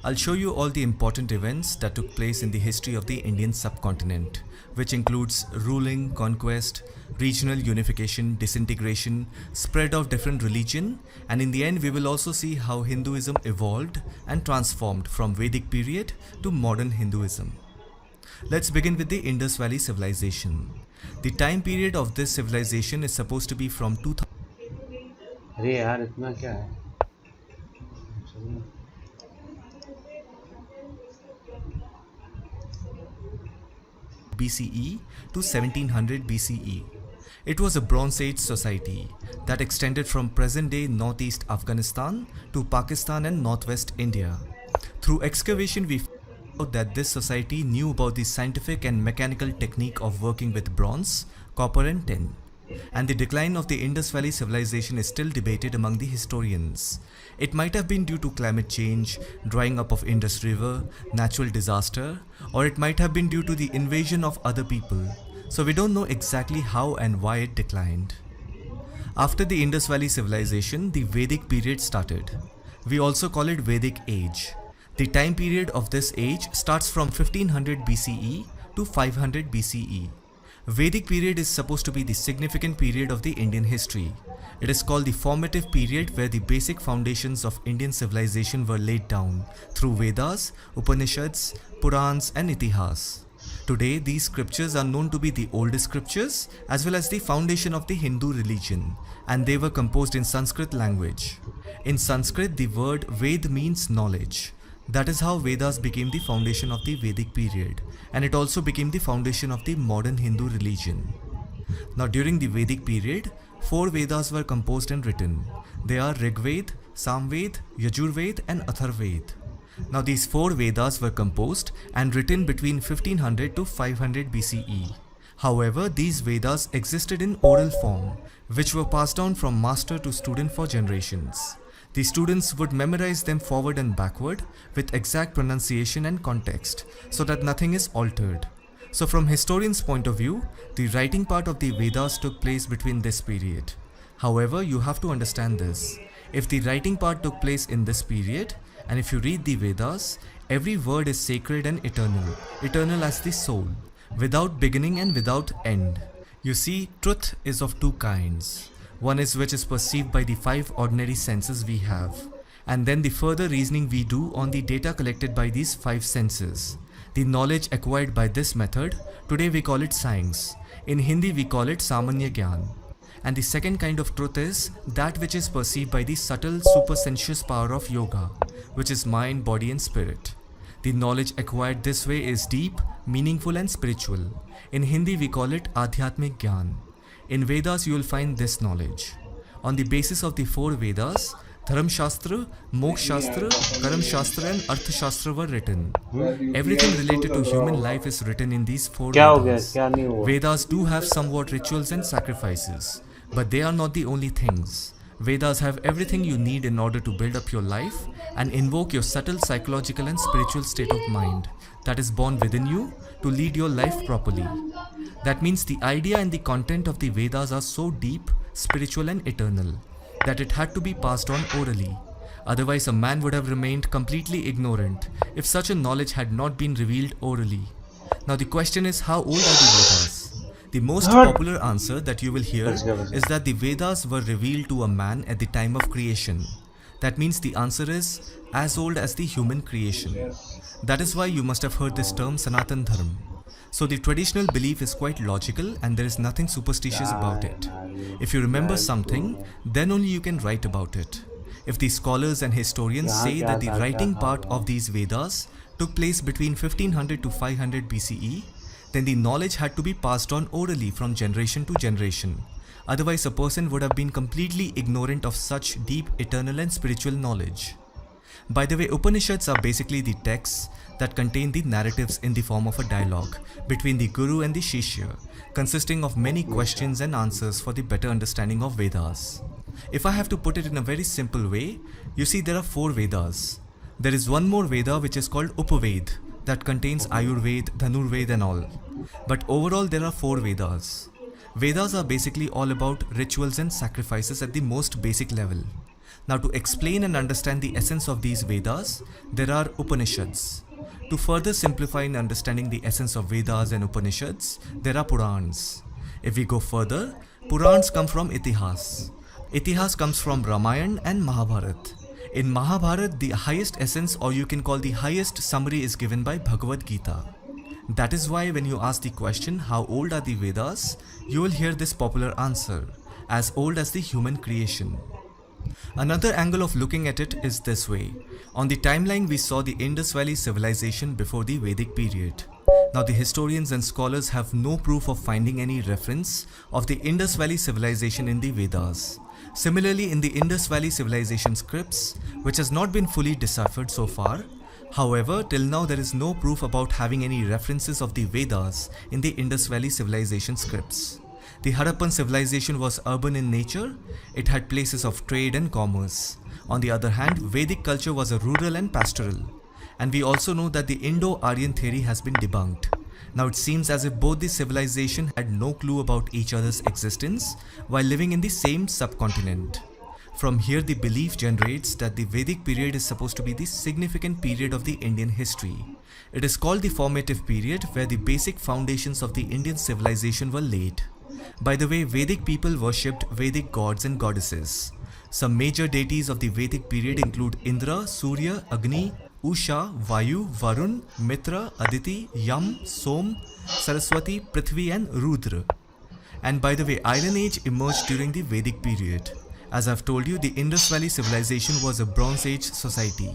Speaker 5: I'll show you all the important events that took place in the history of the Indian subcontinent, which includes ruling, conquest, regional unification, disintegration, spread of different religion, and in the end we will also see how Hinduism evolved and transformed from Vedic period to modern Hinduism. Let's begin with the Indus Valley civilization. The time period of this civilization is supposed to be from 2000
Speaker 2: अरे यार इतना क्या है.
Speaker 5: BCE to 1700 BCE. It was a Bronze Age society that extended from present-day northeast Afghanistan to Pakistan and northwest India. Through excavation, we found out that this society knew about the scientific and mechanical technique of working with bronze, copper and tin. And the decline of the Indus Valley civilization is still debated among the historians. It might have been due to climate change, drying up of Indus River, natural disaster, or it might have been due to the invasion of other people. So we don't know exactly how and why it declined. After the Indus Valley civilization, the Vedic period started. We also call it Vedic Age. The time period of this age starts from 1500 BCE to 500 BCE. Vedic period is supposed to be the significant period of the Indian history. It is called the formative period where the basic foundations of Indian civilization were laid down through Vedas, Upanishads, Purans and Itihas. Today, these scriptures are known to be the oldest scriptures as well as the foundation of the Hindu religion, and they were composed in Sanskrit language. In Sanskrit, the word Ved means knowledge. That is how Vedas became the foundation of the Vedic period, and it also became the foundation of the modern Hindu religion. Now during the Vedic period, 4 Vedas were composed and written. They are Rigved, Samved, Yajurved and Atharved. Now these 4 Vedas were composed and written between 1500 to 500 BCE. However, these Vedas existed in oral form, which were passed down from master to student for generations. The students would memorize them forward and backward with exact pronunciation and context, so that nothing is altered. So from historians' point of view, the writing part of the Vedas took place between this period. However, you have to understand this. If the writing part took place in this period, and if you read the Vedas, every word is sacred and eternal as the soul, without beginning and without end. You see, truth is of 2 kinds. One is which is perceived by the 5 ordinary senses we have, and then the further reasoning we do on the data collected by these 5 senses. The knowledge acquired by this method, today we call it science. In Hindi we call it Samanya Gyan. And the second kind of truth is that which is perceived by the subtle supersensuous power of yoga, which is mind, body and spirit. The knowledge acquired this way is deep, meaningful and spiritual. In Hindi we call it Adhyatmik Gyan. In Vedas you will find this knowledge. On the basis of the 4 Vedas, Dharma Shastra, Moksha Shastra, Karam Shastra and Artha Shastra were written. Everything related to human life is written in these 4
Speaker 2: क्या हो गया
Speaker 5: Vedas.
Speaker 2: क्या नहीं हुआ
Speaker 5: Vedas do have somewhat rituals and sacrifices, but they are not the only things. Vedas have everything you need in order to build up your life and invoke your subtle psychological and spiritual state of mind that is born within you to lead your life properly. That means the idea and the content of the Vedas are so deep, spiritual and eternal that it had to be passed on orally. Otherwise a man would have remained completely ignorant if such a knowledge had not been revealed orally. Now the question is, how old are the Vedas? The most popular answer that you will hear is that the Vedas were revealed to a man at the time of creation. That means the answer is as old as the human creation. That is why you must have heard this term Sanatan Dharma. So the traditional belief is quite logical and there is nothing superstitious about it. If you remember something, then only you can write about it. If the scholars and historians say that the writing part of these Vedas took place between 1500 to 500 BCE, then the knowledge had to be passed on orally from generation to generation. Otherwise a person would have been completely ignorant of such deep, eternal and spiritual knowledge. By the way, Upanishads are basically the texts that contain the narratives in the form of a dialogue between the Guru and the Shishya, consisting of many questions and answers for the better understanding of Vedas. If I have to put it in a very simple way, you see there are 4 Vedas. There is one more Veda which is called Upaved, that contains Ayurveda, Dhanurveda and all. But overall there are 4 Vedas. Vedas are basically all about rituals and sacrifices at the most basic level. Now to explain and understand the essence of these Vedas, there are Upanishads. To further simplify in understanding the essence of Vedas and Upanishads, there are Purans. If we go further, Purans come from Itihas. Itihas comes from Ramayana and Mahabharata. In Mahabharata, the highest essence, or you can call the highest summary, is given by Bhagavad Gita. That is why when you ask the question, how old are the Vedas, you will hear this popular answer, as old as the human creation. Another angle of looking at it is this way. On the timeline we saw the Indus Valley civilization before the Vedic period. Now the historians and scholars have no proof of finding any reference of the Indus Valley civilization in the Vedas. Similarly, in the Indus Valley civilization scripts, which has not been fully deciphered so far, however, till now there is no proof about having any references of the Vedas in the Indus Valley civilization scripts. The Harappan civilization was urban in nature, it had places of trade and commerce. On the other hand, Vedic culture was a rural and pastoral. And we also know that the Indo-Aryan theory has been debunked. Now it seems as if both the civilizations had no clue about each other's existence while living in the same subcontinent. From here the belief generates that the Vedic period is supposed to be the significant period of the Indian history. It is called the formative period where the basic foundations of the Indian civilization were laid. By the way, Vedic people worshipped Vedic gods and goddesses. Some major deities of the Vedic period include Indra, Surya, Agni, Usha, Vayu, Varun, Mitra, Aditi, Yam, Som, Saraswati, Prithvi and Rudra. And by the way, Iron Age emerged during the Vedic period. As I've told you, the Indus Valley civilization was a Bronze Age society.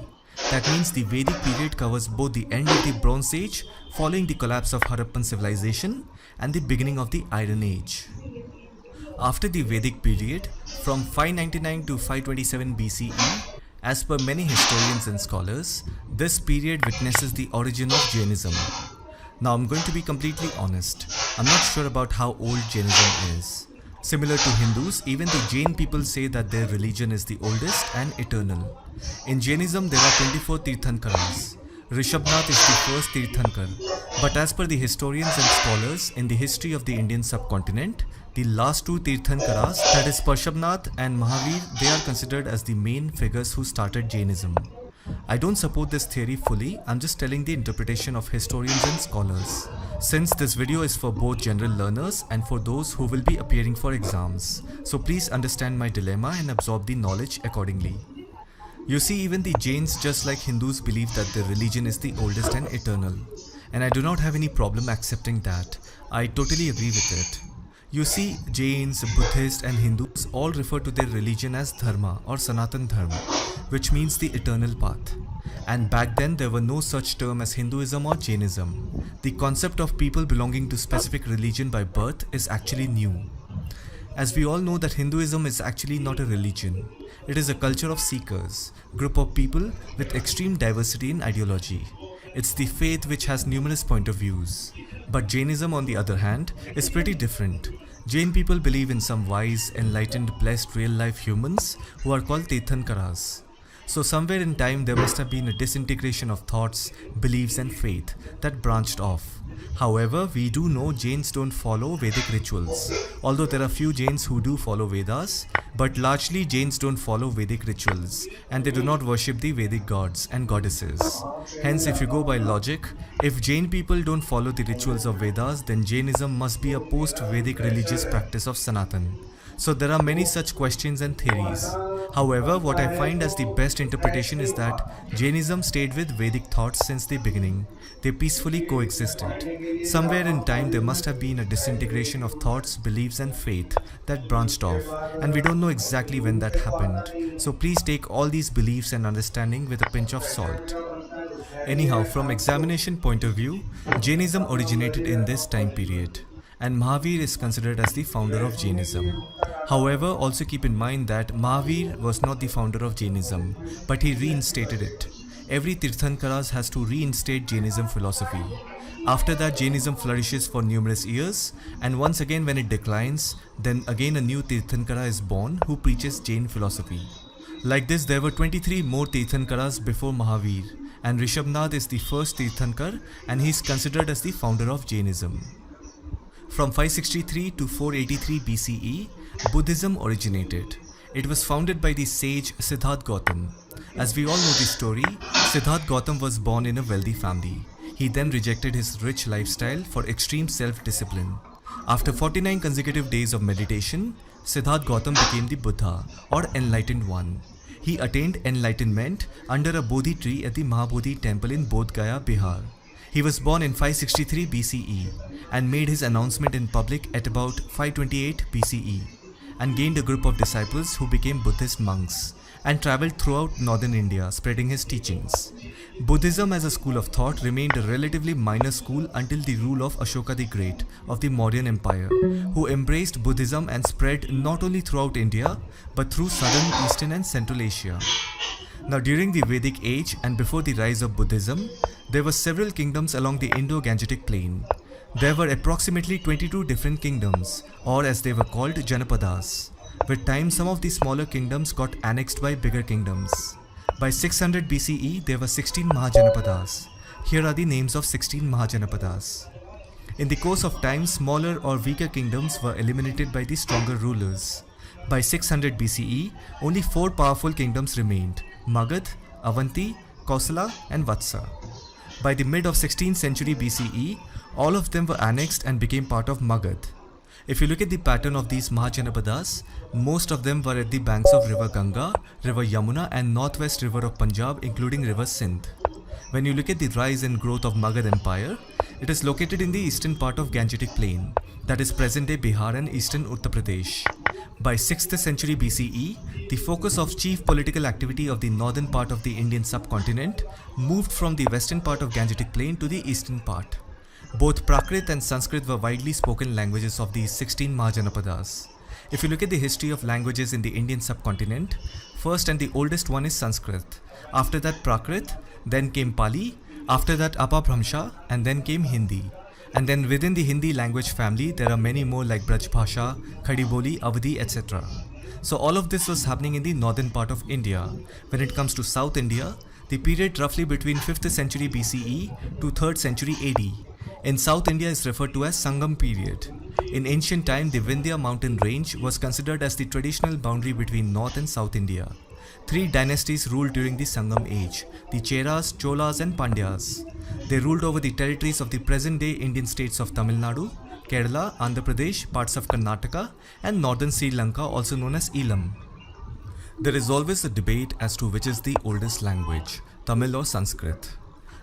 Speaker 5: That means the Vedic period covers both the end of the Bronze Age following the collapse of Harappan civilization and the beginning of the Iron Age. After the Vedic period, from 599 to 527 BCE, As per many historians and scholars, this period witnesses the origin of Jainism. Now I'm going to be completely honest, I'm not sure about how old Jainism is. Similar to Hindus, even the Jain people say that their religion is the oldest and eternal. In Jainism there are 24 Tirthankaras. Rishabhnath is the first Tirthankar. But as per the historians and scholars, in the history of the Indian subcontinent, the last two Tirthankaras, that is Parshabnath and Mahavir, they are considered as the main figures who started Jainism. I don't support this theory fully, I'm just telling the interpretation of historians and scholars. Since this video is for both general learners and for those who will be appearing for exams, so please understand my dilemma and absorb the knowledge accordingly. You see, even the Jains, just like Hindus, believe that their religion is the oldest and eternal. And I do not have any problem accepting that. I totally agree with it. You see, Jains, Buddhists and Hindus all refer to their religion as Dharma or Sanatan Dharma, which means the eternal path. And back then there were no such term as Hinduism or Jainism. The concept of people belonging to specific religion by birth is actually new. As we all know that Hinduism is actually not a religion. It is a culture of seekers, group of people with extreme diversity in ideology. It's the faith which has numerous point of views. But Jainism, on the other hand, is pretty different. Jain people believe in some wise, enlightened, blessed real-life humans who are called Tirthankaras. So somewhere in time there must have been a disintegration of thoughts, beliefs and faith that branched off. However, we do know Jains don't follow Vedic rituals, although there are few Jains who do follow Vedas, but largely Jains don't follow Vedic rituals and they do not worship the Vedic gods and goddesses. Hence, if you go by logic, if Jain people don't follow the rituals of Vedas, then Jainism must be a post-Vedic religious practice of Sanatan. So there are many such questions and theories. However, what I find as the best interpretation is that Jainism stayed with Vedic thoughts since the beginning. They peacefully coexisted. Somewhere in time there must have been a disintegration of thoughts, beliefs and faith that branched off, and we don't know exactly when that happened. So please take all these beliefs and understanding with a pinch of salt. Anyhow, from examination point of view, Jainism originated in this time period, and Mahavir is considered as the founder of Jainism. However, also keep in mind that Mahavir was not the founder of Jainism, but he reinstated it. Every Tirthankaras has to reinstate Jainism philosophy. After that, Jainism flourishes for numerous years, and once again when it declines, then again a new Tirthankara is born who preaches Jain philosophy. Like this, there were 23 more Tirthankaras before Mahavir, and Rishabhnath is the first Tirthankar and he is considered as the founder of Jainism. From 563 to 483 BCE, Buddhism originated. It was founded by the sage Siddhartha Gautam. As we all know the story, Siddhartha Gautam was born in a wealthy family. He then rejected his rich lifestyle for extreme self-discipline. After 49 consecutive days of meditation, Siddhartha Gautam became the Buddha, or enlightened one. He attained enlightenment under a Bodhi tree at the Mahabodhi temple in Bodh Gaya, Bihar. He was born in 563 BCE and made his announcement in public at about 528 BCE and gained a group of disciples who became Buddhist monks and travelled throughout northern India spreading his teachings. Buddhism as a school of thought remained a relatively minor school until the rule of Ashoka the Great of the Mauryan Empire, who embraced Buddhism and spread not only throughout India but through southern, eastern and central Asia. Now during the Vedic age and before the rise of Buddhism, there were several kingdoms along the Indo-Gangetic plain. There were approximately 22 different kingdoms, or as they were called, Janapadas. With time, some of the smaller kingdoms got annexed by bigger kingdoms. By 600 BCE, there were 16 Mahajanapadas. Here are the names of 16 Mahajanapadas. In the course of time, smaller or weaker kingdoms were eliminated by the stronger rulers. By 600 BCE, only 4 powerful kingdoms remained: Magad, Avanti, Kausala and Vatsa. By the mid of 16th century BCE, all of them were annexed and became part of Magad. If you look at the pattern of these Mahajanapadas, most of them were at the banks of river Ganga, river Yamuna and northwest river of Punjab including river Sindh. When you look at the rise and growth of Magad Empire, it is located in the eastern part of Gangetic Plain, that is present-day Bihar and eastern Uttar Pradesh. By 6th century BCE, the focus of chief political activity of the northern part of the Indian subcontinent moved from the western part of Gangetic Plain to the eastern part. Both Prakrit and Sanskrit were widely spoken languages of these 16 Mahajanapadas. If you look at the history of languages in the Indian subcontinent, First and the oldest one is Sanskrit. After that Prakrit, then came Pali, after that Apabhramsha, and then came Hindi. And then within the Hindi language family, there are many more like Braj Bhasha, Khadi Boli, Avadi, etc. So all of this was happening in the northern part of India. When it comes to South India, the period roughly between 5th century BCE to 3rd century AD in South India is referred to as Sangam period. In ancient time, the Vindhya mountain range was considered as the traditional boundary between North and South India. 3 dynasties ruled during the Sangam age, the Cheras, Cholas and Pandyas. They ruled over the territories of the present-day Indian states of Tamil Nadu, Kerala, Andhra Pradesh, parts of Karnataka and northern Sri Lanka, also known as Elam. There is always a debate as to which is the oldest language, Tamil or Sanskrit.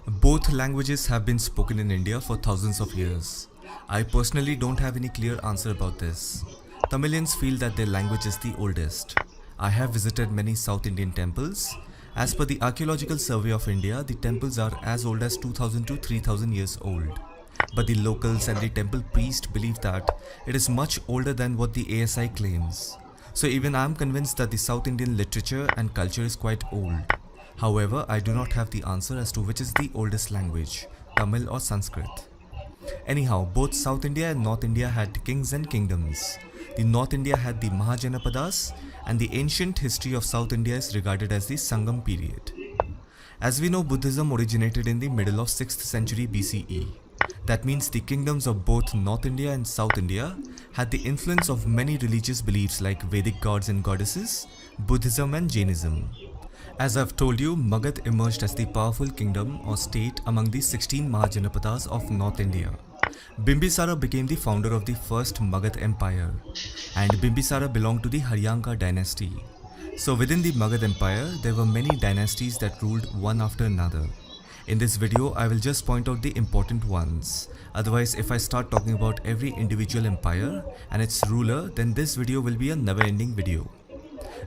Speaker 5: Both languages have been spoken in India for thousands of years. I personally don't have any clear answer about this. Tamilians feel that their language is the oldest. I have visited many South Indian temples. As per the Archaeological Survey of India, the temples are as old as 2000 to 3000 years old. But the locals and the temple priest believe that it is much older than what the ASI claims. So even I am convinced that the South Indian literature and culture is quite old. However, I do not have the answer as to which is the oldest language, Tamil or Sanskrit. Anyhow, both South India and North India had kings and kingdoms. The North India had the Mahajanapadas, and the ancient history of South India is regarded as the Sangam period. As we know, Buddhism originated in the middle of 6th century BCE. That means the kingdoms of both North India and South India had the influence of many religious beliefs like Vedic gods and goddesses, Buddhism and Jainism. As I've told you, Magad emerged as the powerful kingdom or state among the 16 Mahajanapadas of North India. Bimbisara became the founder of the first Magad Empire, and Bimbisara belonged to the Haryanka dynasty. So within the Magad Empire, there were many dynasties that ruled one after another. In this video, I will just point out the important ones. Otherwise, if I start talking about every individual empire and its ruler, then this video will be a never-ending video.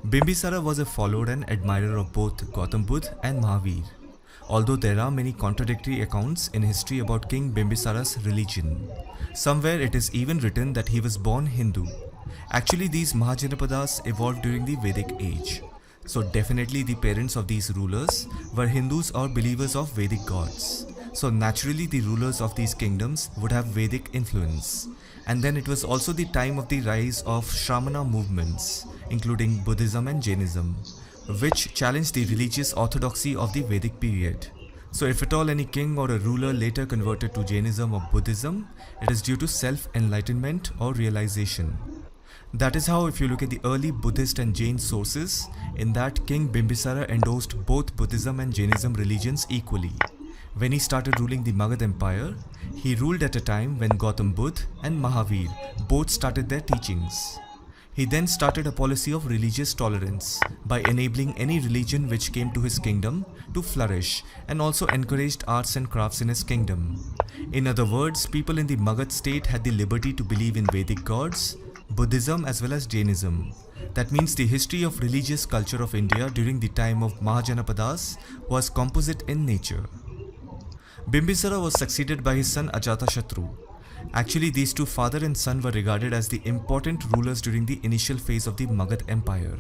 Speaker 5: Bimbisara was a follower and admirer of both Gautam Buddha and Mahavir. Although there are many contradictory accounts in history about King Bimbisara's religion. Somewhere it is even written that he was born Hindu. Actually, these Mahajanapadas evolved during the Vedic age. So definitely the parents of these rulers were Hindus or believers of Vedic gods. So naturally the rulers of these kingdoms would have Vedic influence. And then it was also the time of the rise of Shramana movements, including Buddhism and Jainism, which challenged the religious orthodoxy of the Vedic period. So if at all any king or a ruler later converted to Jainism or Buddhism, it is due to self-enlightenment or realization. That is how, if you look at the early Buddhist and Jain sources, in that King Bimbisara endorsed both Buddhism and Jainism religions equally. When he started ruling the Magad Empire, he ruled at a time when Gautam Buddha and Mahavir both started their teachings. He then started a policy of religious tolerance by enabling any religion which came to his kingdom to flourish, and also encouraged arts and crafts in his kingdom. In other words, people in the Magad state had the liberty to believe in Vedic gods, Buddhism as well as Jainism. That means the history of religious culture of India during the time of Mahajanapadas was composite in nature. Bimbisara was succeeded by his son Ajatashatru. Actually, these two father and son were regarded as the important rulers during the initial phase of the Magad Empire.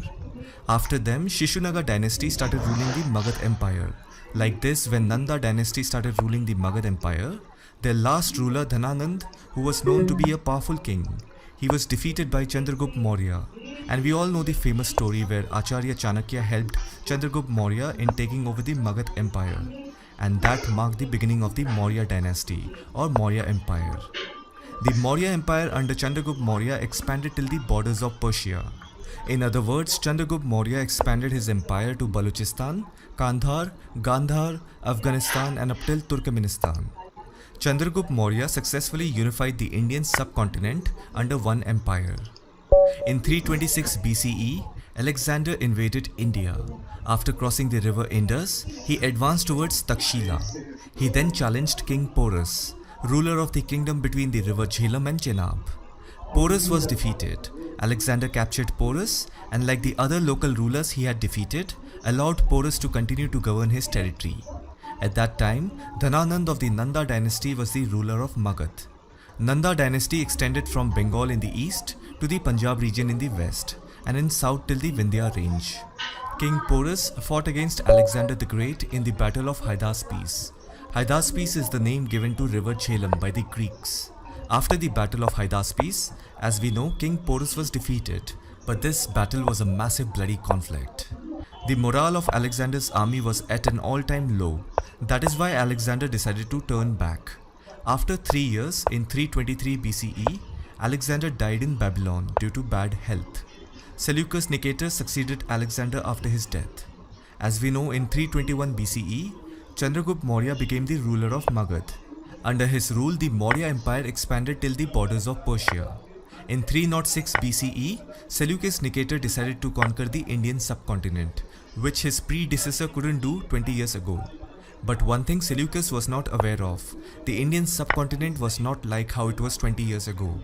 Speaker 5: After them, Shishunaga dynasty started ruling the Magad Empire. Like this, when Nanda dynasty started ruling the Magad Empire, their last ruler Dhananand, who was known to be a powerful king, he was defeated by Chandragupta Maurya. And we all know the famous story where Acharya Chanakya helped Chandragupta Maurya in taking over the Magad Empire. And that marked the beginning of the Maurya dynasty or Maurya Empire. The Maurya Empire under Chandragupta Maurya expanded till the borders of Persia. In other words, Chandragupta Maurya expanded his empire to Balochistan, Kandhar, Gandhar, Afghanistan and up till Turkmenistan. Chandragupta Maurya successfully unified the Indian subcontinent under one empire. In 326 BCE, Alexander invaded India. After crossing the river Indus, he advanced towards Takshila. He then challenged King Porus, ruler of the kingdom between the river Jhelum and Chenab. Porus was defeated. Alexander captured Porus and, like the other local rulers he had defeated, allowed Porus to continue to govern his territory. At that time, Dhananand of the Nanda dynasty was the ruler of Magad. Nanda dynasty extended from Bengal in the east to the Punjab region in the west, and in south till the Vindhya range. King Porus fought against Alexander the Great in the Battle of Hydaspes. Hydaspes is the name given to river Jhelum by the Greeks. After the Battle of Hydaspes, as we know, King Porus was defeated, but this battle was a massive bloody conflict. The morale of Alexander's army was at an all-time low. That is why Alexander decided to turn back. After 3 years, in 323 BCE, Alexander died in Babylon due to bad health. Seleucus Nicator succeeded Alexander after his death. As we know, in 321 BCE, Chandragupta Maurya became the ruler of Magad. Under his rule, the Maurya Empire expanded till the borders of Persia. In 306 BCE, Seleucus Nicator decided to conquer the Indian subcontinent, which his predecessor couldn't do 20 years ago. But one thing Seleucus was not aware of, the Indian subcontinent was not like how it was 20 years ago.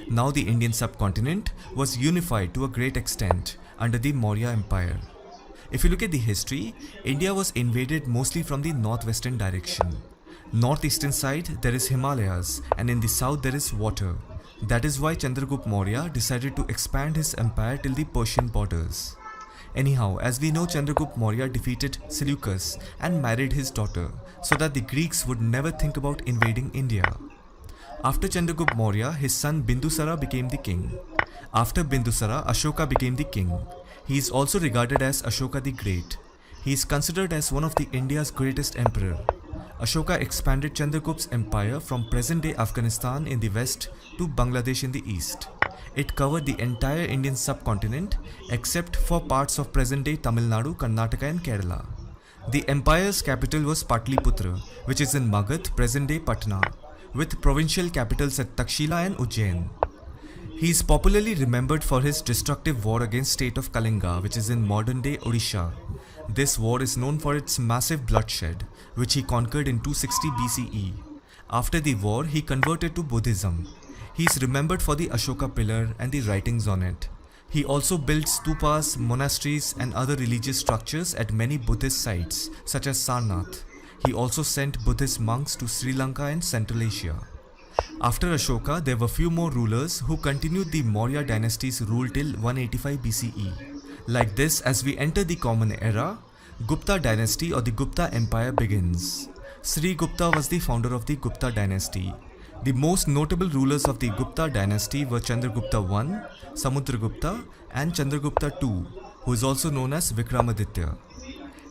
Speaker 5: Now the Indian subcontinent was unified to a great extent under the Maurya Empire. If you look at the history, India was invaded mostly from the northwestern direction. Northeastern side there is Himalayas, and in the south there is water. That is why Chandragupta Maurya decided to expand his empire till the Persian borders. Anyhow, as we know, Chandragupta Maurya defeated Seleucus and married his daughter so that the Greeks would never think about invading India. After Chandragupta Maurya, his son Bindusara became the king. After Bindusara, Ashoka became the king. He is also regarded as Ashoka the Great. He is considered as one of the India's greatest emperor. Ashoka expanded Chandragupta's empire from present-day Afghanistan in the west to Bangladesh in the east. It covered the entire Indian subcontinent except for parts of present-day Tamil Nadu, Karnataka and Kerala. The empire's capital was Patliputra, which is in Magad, present-day Patna, with provincial capitals at Takshila and Ujjain. He is popularly remembered for his destructive war against state of Kalinga, which is in modern-day Odisha. This war is known for its massive bloodshed, which he conquered in 260 BCE. After the war, he converted to Buddhism. He is remembered for the Ashoka pillar and the writings on it. He also built stupas, monasteries and other religious structures at many Buddhist sites, such as Sarnath. He also sent Buddhist monks to Sri Lanka and Central Asia. After Ashoka, there were few more rulers who continued the Maurya dynasty's rule till 185 BCE. Like this, as we enter the Common Era, Gupta dynasty or the Gupta Empire begins. Sri Gupta was the founder of the Gupta dynasty. The most notable rulers of the Gupta dynasty were Chandragupta I, Samudragupta and Chandragupta II, who is also known as Vikramaditya.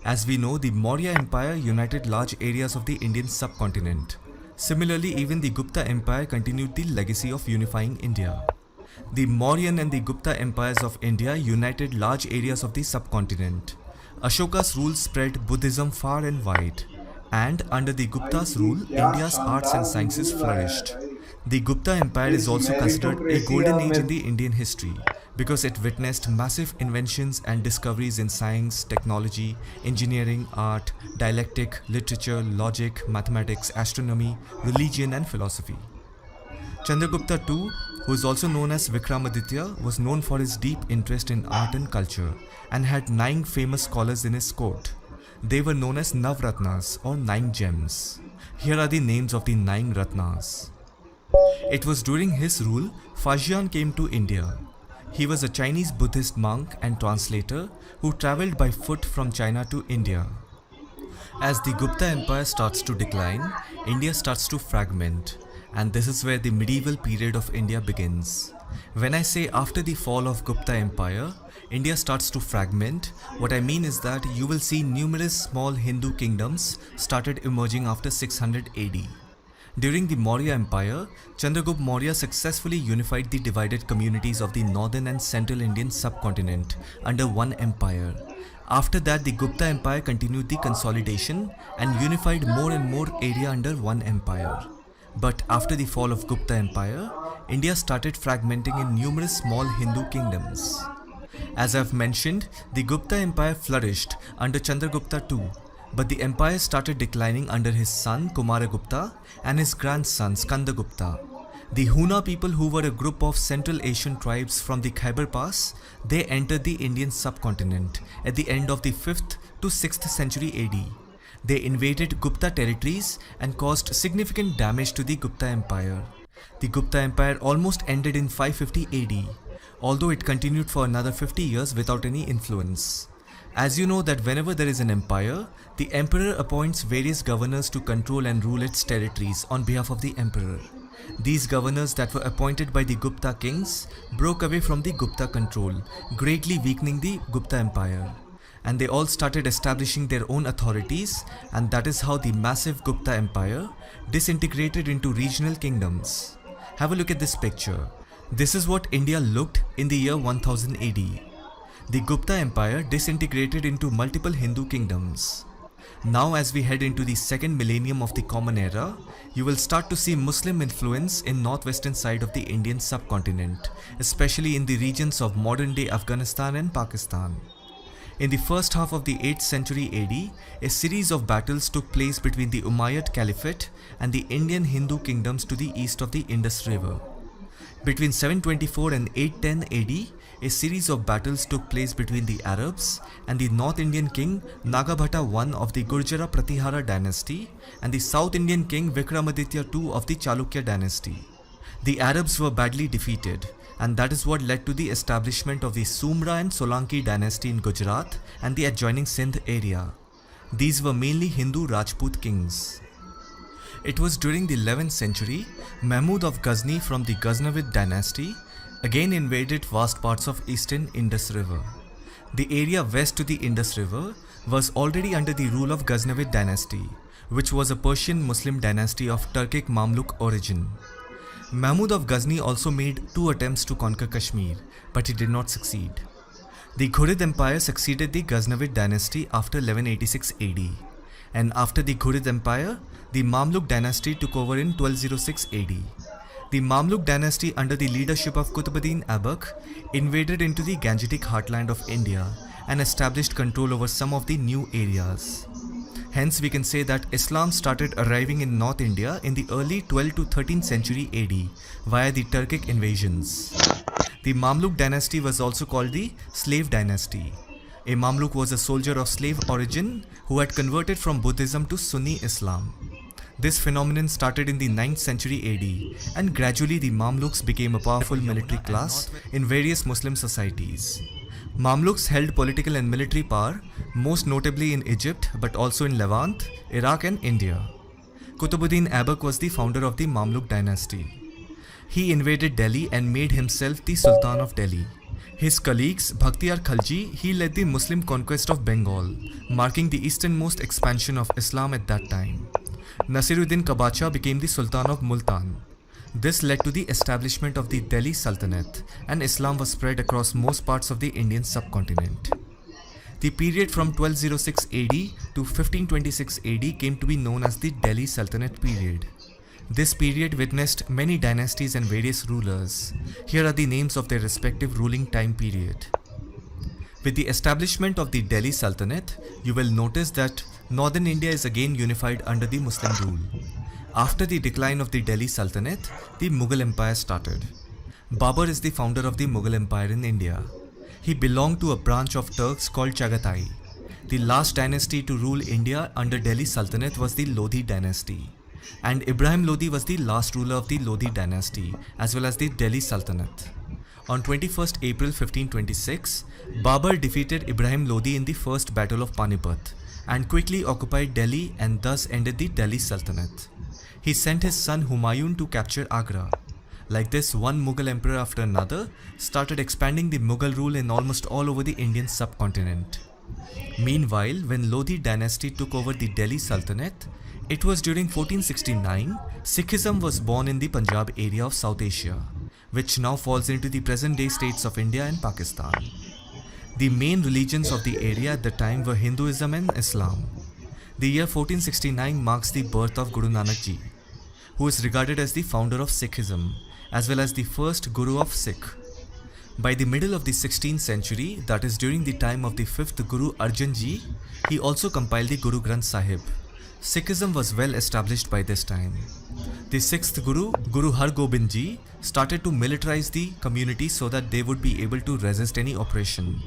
Speaker 5: As we know, the Maurya Empire united large areas of the Indian subcontinent. Similarly, even the Gupta Empire continued the legacy of unifying India. The Mauryan and the Gupta empires of India united large areas of the subcontinent. Ashoka's rule spread Buddhism far and wide. And under the Gupta's rule, India's arts and sciences flourished. The Gupta Empire is also considered a golden age in the Indian history because it witnessed massive inventions and discoveries in science, technology, engineering, art, dialectic, literature, logic, mathematics, astronomy, religion and philosophy. Chandragupta II, who is also known as Vikramaditya, was known for his deep interest in art and culture and had 9 famous scholars in his court. They were known as Navratnas or 9 gems. Here are the names of the 9 Ratnas. It was during his rule Faxian came to India. He was a Chinese Buddhist monk and translator who travelled by foot from China to India. As the Gupta Empire starts to decline, India starts to fragment, and this is where the medieval period of India begins. When I say after the fall of Gupta Empire, India starts to fragment, what I mean is that you will see numerous small Hindu kingdoms started emerging after 600 AD. During the Maurya Empire, Chandragupta Maurya successfully unified the divided communities of the northern and central Indian subcontinent under one empire. After that, the Gupta Empire continued the consolidation and unified more and more area under one empire. But after the fall of Gupta Empire, India started fragmenting in numerous small Hindu kingdoms. As I have mentioned, the Gupta Empire flourished under Chandragupta II, but the empire started declining under his son Kumaragupta and his grandson Skandagupta. The Huna people, who were a group of Central Asian tribes from the Khyber Pass, they entered the Indian subcontinent at the end of the 5th to 6th century AD. They invaded Gupta territories and caused significant damage to the Gupta Empire. The Gupta Empire almost ended in 550 AD, although it continued for another 50 years without any influence. As you know that whenever there is an empire, the emperor appoints various governors to control and rule its territories on behalf of the emperor. These governors that were appointed by the Gupta kings broke away from the Gupta control, greatly weakening the Gupta empire. And they all started establishing their own authorities, and that is how the massive Gupta empire disintegrated into regional kingdoms. Have a look at this picture. This is what India looked in the year 1000 AD. The Gupta empire disintegrated into multiple Hindu kingdoms. Now as we head into the second millennium of the Common Era, you will start to see Muslim influence in northwestern side of the Indian subcontinent, especially in the regions of modern-day Afghanistan and Pakistan. In the first half of the 8th century AD, a series of battles took place between the Umayyad Caliphate and the Indian Hindu kingdoms to the east of the Indus River. Between 724 and 810 AD, a series of battles took place between the Arabs and the North Indian king Nagabhata I of the Gurjara Pratihara dynasty and the South Indian king Vikramaditya II of the Chalukya dynasty. The Arabs were badly defeated, and that is what led to the establishment of the Sumra and Solanki dynasty in Gujarat and the adjoining Sindh area. These were mainly Hindu Rajput kings. It was during the 11th century, Mahmud of Ghazni from the Ghaznavid dynasty again invaded vast parts of eastern Indus River. The area west to the Indus River was already under the rule of Ghaznavid dynasty, which was a Persian Muslim dynasty of Turkic Mamluk origin. Mahmud of Ghazni also made 2 attempts to conquer Kashmir, but he did not succeed. The Ghurid Empire succeeded the Ghaznavid dynasty after 1186 AD, and after the Ghurid Empire, the Mamluk dynasty took over in 1206 AD. The Mamluk dynasty under the leadership of Qutbuddin Aibak invaded into the Gangetic heartland of India and established control over some of the new areas. Hence we can say that Islam started arriving in North India in the early 12th to 13th century AD via the Turkic invasions. The Mamluk dynasty was also called the Slave dynasty. A Mamluk was a soldier of slave origin who had converted from Buddhism to Sunni Islam. This phenomenon started in the 9th century AD, and gradually the Mamluks became a powerful military class in various Muslim societies. Mamluks held political and military power, most notably in Egypt, but also in Levant, Iraq and India. Qutbuddin Aibak was the founder of the Mamluk dynasty. He invaded Delhi and made himself the Sultan of Delhi. His colleagues, Bakhtiyar Khalji, he led the Muslim conquest of Bengal, marking the easternmost expansion of Islam at that time. Nasiruddin Kabacha became the Sultan of Multan. This led to the establishment of the Delhi Sultanate, and Islam was spread across most parts of the Indian subcontinent. The period from 1206 AD to 1526 AD came to be known as the Delhi Sultanate period. This period witnessed many dynasties and various rulers. Here are the names of their respective ruling time period. With the establishment of the Delhi Sultanate, you will notice that northern India is again unified under the Muslim rule. After the decline of the Delhi Sultanate, the Mughal Empire started. Babur is the founder of the Mughal Empire in India. He belonged to a branch of Turks called Chagatai. The last dynasty to rule India under Delhi Sultanate was the Lodhi dynasty. And Ibrahim Lodhi was the last ruler of the Lodhi dynasty, as well as the Delhi Sultanate. On 21st April 1526, Babur defeated Ibrahim Lodhi in the first battle of Panipat and quickly occupied Delhi and thus ended the Delhi Sultanate. He sent his son Humayun to capture Agra. Like this, one Mughal emperor after another started expanding the Mughal rule in almost all over the Indian subcontinent. Meanwhile, when Lodhi dynasty took over the Delhi Sultanate, it was during 1469, Sikhism was born in the Punjab area of South Asia, which now falls into the present-day states of India and Pakistan. The main religions of the area at the time were Hinduism and Islam. The year 1469 marks the birth of Guru Nanak Ji, who is regarded as the founder of Sikhism, as well as the first Guru of Sikh. By the middle of the 16th century, that is during the time of the 5th Guru Arjan Ji, he also compiled the Guru Granth Sahib. Sikhism was well established by this time. The 6th Guru, Guru Har Gobind Ji, started to militarize the community so that they would be able to resist any oppression.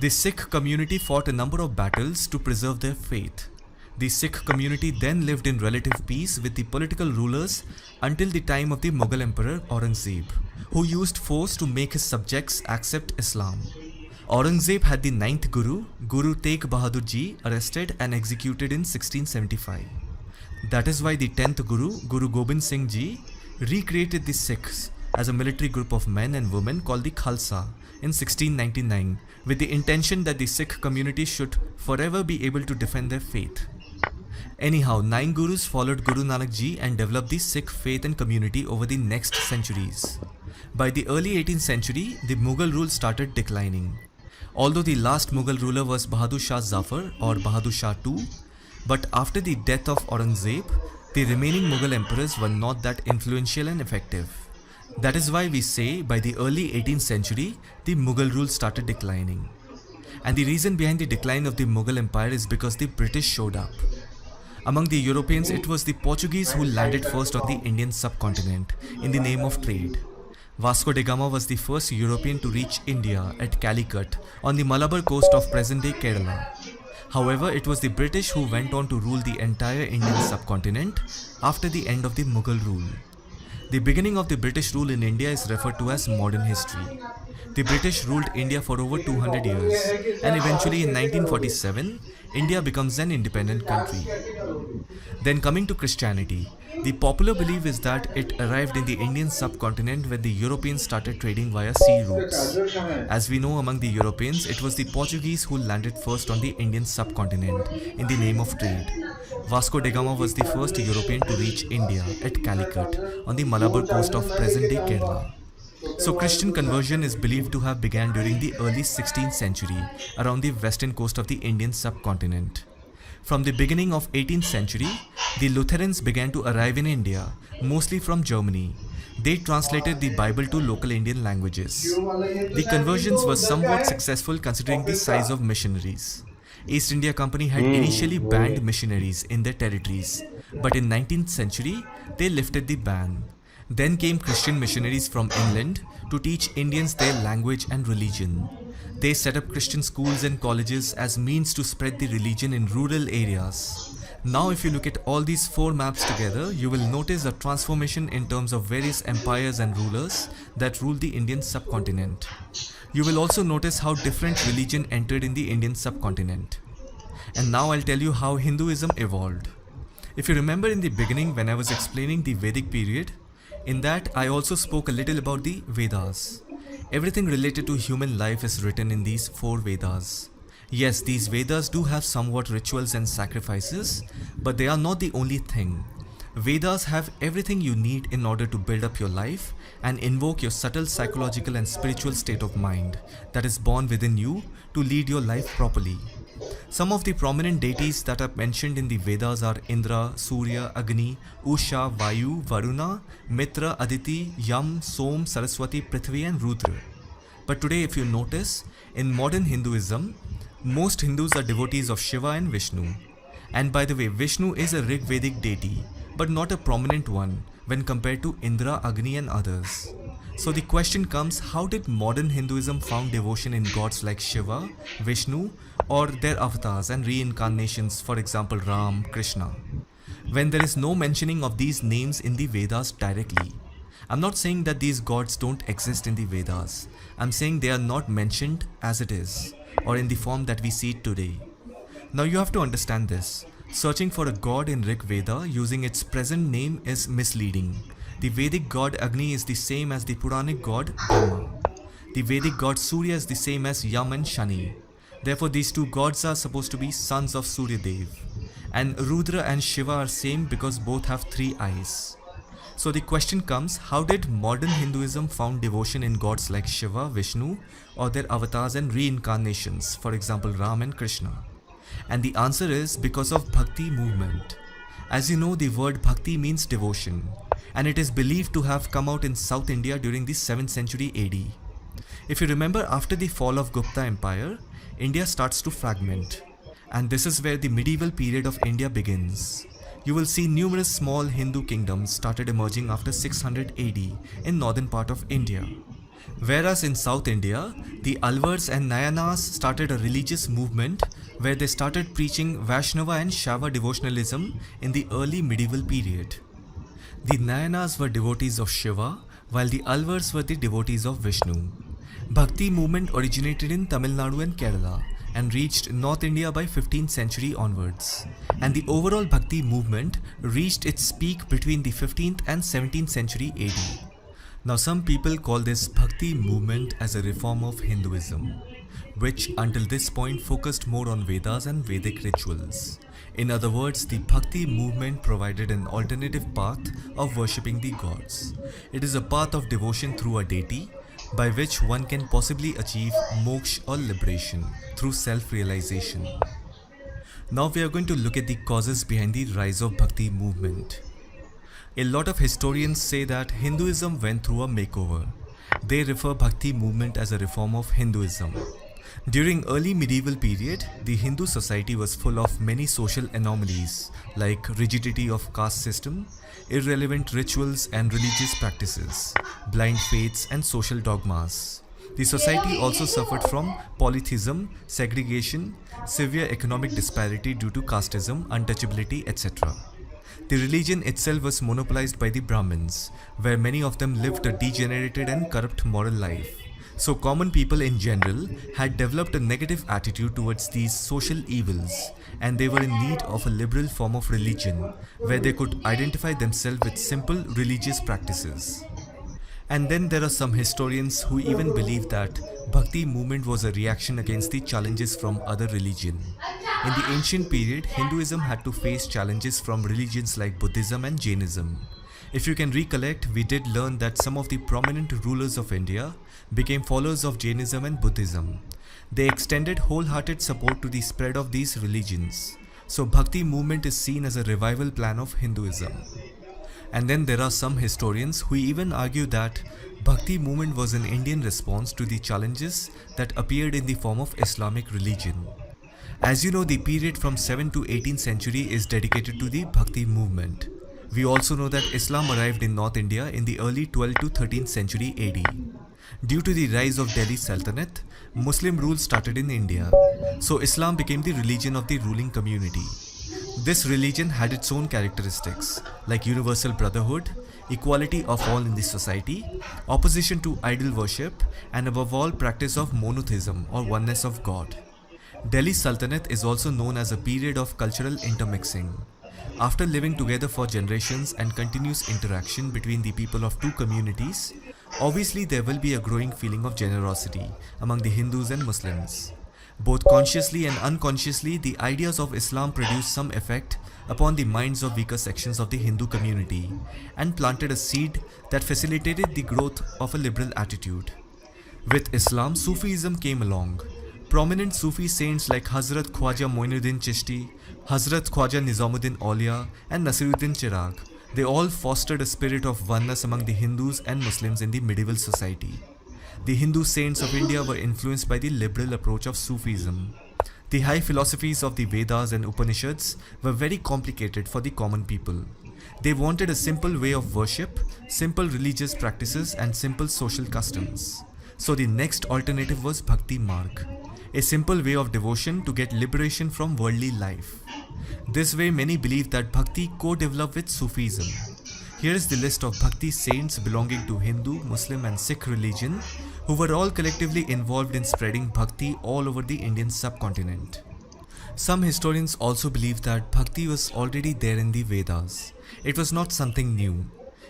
Speaker 5: The Sikh community fought a number of battles to preserve their faith. The Sikh community then lived in relative peace with the political rulers until the time of the Mughal Emperor Aurangzeb, who used force to make his subjects accept Islam. Aurangzeb had the 9th Guru, Guru Tegh Bahadur Ji, arrested and executed in 1675. That is why the 10th Guru, Guru Gobind Singh Ji, recreated the Sikhs as a military group of men and women called the Khalsa in 1699 with the intention that the Sikh community should forever be able to defend their faith. Anyhow, 9 Gurus followed Guru Nanak Ji and developed the Sikh faith and community over the next centuries. By the early 18th century, the Mughal rule started declining. Although the last Mughal ruler was Bahadur Shah Zafar or Bahadur Shah II, but after the death of Aurangzeb, the remaining Mughal emperors were not that influential and effective. That is why we say by the early 18th century, the Mughal rule started declining. And the reason behind the decline of the Mughal Empire is because the British showed up. Among the Europeans, it was the Portuguese who landed first on the Indian subcontinent in the name of trade. Vasco da Gama was the first European to reach India at Calicut on the Malabar coast of present-day Kerala. However, it was the British who went on to rule the entire Indian subcontinent after the end of the Mughal rule. The beginning of the British rule in India is referred to as modern history. The British ruled India for over 200 years, and eventually in 1947, India becomes an independent country. Then coming to Christianity, the popular belief is that it arrived in the Indian subcontinent when the Europeans started trading via sea routes. As we know, among the Europeans, it was the Portuguese who landed first on the Indian subcontinent in the name of trade. Vasco da Gama was the first European to reach India at Calicut on the Malabar coast of present-day Kerala. So Christian conversion is believed to have begun during the early 16th century around the western coast of the Indian subcontinent. From the beginning of 18th century, the Lutherans began to arrive in India, mostly from Germany. They translated the Bible to local Indian languages. The conversions were somewhat successful considering the size of missionaries. East India Company had initially banned missionaries in their territories, but in 19th century, they lifted the ban. Then came Christian missionaries from England to teach Indians their language and religion. They set up Christian schools and colleges as means to spread the religion in rural areas. Now if you look at all these 4 maps together, you will notice a transformation in terms of various empires and rulers that ruled the Indian subcontinent. You will also notice how different religion entered in the Indian subcontinent. And now I'll tell you how Hinduism evolved. If you remember in the beginning when I was explaining the Vedic period, in that I also spoke a little about the Vedas. Everything related to human life is written in these 4 Vedas. Yes, these Vedas do have somewhat rituals and sacrifices, but they are not the only thing. Vedas have everything you need in order to build up your life and invoke your subtle psychological and spiritual state of mind that is born within you to lead your life properly. Some of the prominent deities that are mentioned in the Vedas are Indra, Surya, Agni, Usha, Vayu, Varuna, Mitra, Aditi, Yam, Som, Saraswati, Prithvi and Rudra. But today if you notice, in modern Hinduism, most Hindus are devotees of Shiva and Vishnu. And by the way, Vishnu is a Rig Vedic deity, but not a prominent one when compared to Indra, Agni and others. So the question comes, how did modern Hinduism found devotion in gods like Shiva, Vishnu or their avatars and reincarnations, for example Ram, Krishna, when there is no mentioning of these names in the Vedas directly? I'm not saying that these gods don't exist in the Vedas. I'm saying they are not mentioned as it is or in the form that we see it today. Now you have to understand this. Searching for a god in Rig Veda using its present name is misleading. The Vedic god Agni is the same as the Puranic god Brahma. The Vedic god Surya is the same as Yam and Shani. Therefore these 2 gods are supposed to be sons of Surya Dev. And Rudra and Shiva are same because both have 3 eyes. So the question comes, how did modern Hinduism found devotion in gods like Shiva, Vishnu or their avatars and reincarnations, for example Ram and Krishna? And the answer is because of Bhakti movement. As you know, the word Bhakti means devotion, and it is believed to have come out in South India during the 7th century AD. If you remember, after the fall of Gupta Empire, India starts to fragment, and this is where the medieval period of India begins. You will see numerous small Hindu kingdoms started emerging after 600 AD in northern part of India. Whereas in South India, the Alvars and Nayanas started a religious movement where they started preaching Vaishnava and Shaiva devotionalism in the early medieval period. The Nayanas were devotees of Shiva, while the Alvars were the devotees of Vishnu. Bhakti movement originated in Tamil Nadu and Kerala and reached North India by 15th century onwards. And the overall Bhakti movement reached its peak between the 15th and 17th century AD. Now some people call this Bhakti movement as a reform of Hinduism, which until this point focused more on Vedas and Vedic rituals. In other words, the Bhakti movement provided an alternative path of worshipping the gods. It is a path of devotion through a deity by which one can possibly achieve moksha or liberation through self-realization. Now we are going to look at the causes behind the rise of Bhakti movement. A lot of historians say that Hinduism went through a makeover. They refer Bhakti movement as a reform of Hinduism. During early medieval period, the Hindu society was full of many social anomalies like rigidity of caste system, irrelevant rituals and religious practices, blind faiths and social dogmas. The society also suffered from polytheism, segregation, severe economic disparity due to casteism, untouchability, etc. The religion itself was monopolized by the Brahmins, where many of them lived a degenerated and corrupt moral life. So common people in general had developed a negative attitude towards these social evils, and they were in need of a liberal form of religion where they could identify themselves with simple religious practices. And then there are some historians who even believe that Bhakti movement was a reaction against the challenges from other religion. In the ancient period, Hinduism had to face challenges from religions like Buddhism and Jainism. If you can recollect, we did learn that some of the prominent rulers of India became followers of Jainism and Buddhism. They extended wholehearted support to the spread of these religions. So Bhakti movement is seen as a revival plan of Hinduism. And then there are some historians who even argue that Bhakti movement was an Indian response to the challenges that appeared in the form of Islamic religion. As you know, the period from 7th to 18th century is dedicated to the Bhakti movement. We also know that Islam arrived in North India in the early 12th to 13th century AD. Due to the rise of Delhi Sultanate, Muslim rule started in India. So Islam became the religion of the ruling community. This religion had its own characteristics like universal brotherhood, equality of all in the society, opposition to idol worship, and above all practice of monotheism or oneness of God. Delhi Sultanate is also known as a period of cultural intermixing. After living together for generations and continuous interaction between the people of two communities, obviously there will be a growing feeling of generosity among the Hindus and Muslims. Both consciously and unconsciously, the ideas of Islam produced some effect upon the minds of weaker sections of the Hindu community and planted a seed that facilitated the growth of a liberal attitude. With Islam, Sufism came along. Prominent Sufi saints like Hazrat Khwaja Moinuddin Chishti, Hazrat Khwaja Nizamuddin Aulia, and Nasiruddin Chirag, they all fostered a spirit of oneness among the Hindus and Muslims in the medieval society. The Hindu saints of India were influenced by the liberal approach of Sufism. The high philosophies of the Vedas and Upanishads were very complicated for the common people. They wanted a simple way of worship, simple religious practices, and simple social customs. So the next alternative was Bhakti Marg, a simple way of devotion to get liberation from worldly life. This way, many believe that Bhakti co-developed with Sufism. Here is the list of Bhakti saints belonging to Hindu, Muslim and Sikh religion who were all collectively involved in spreading Bhakti all over the Indian subcontinent. Some historians also believe that Bhakti was already there in the Vedas. It was not something new.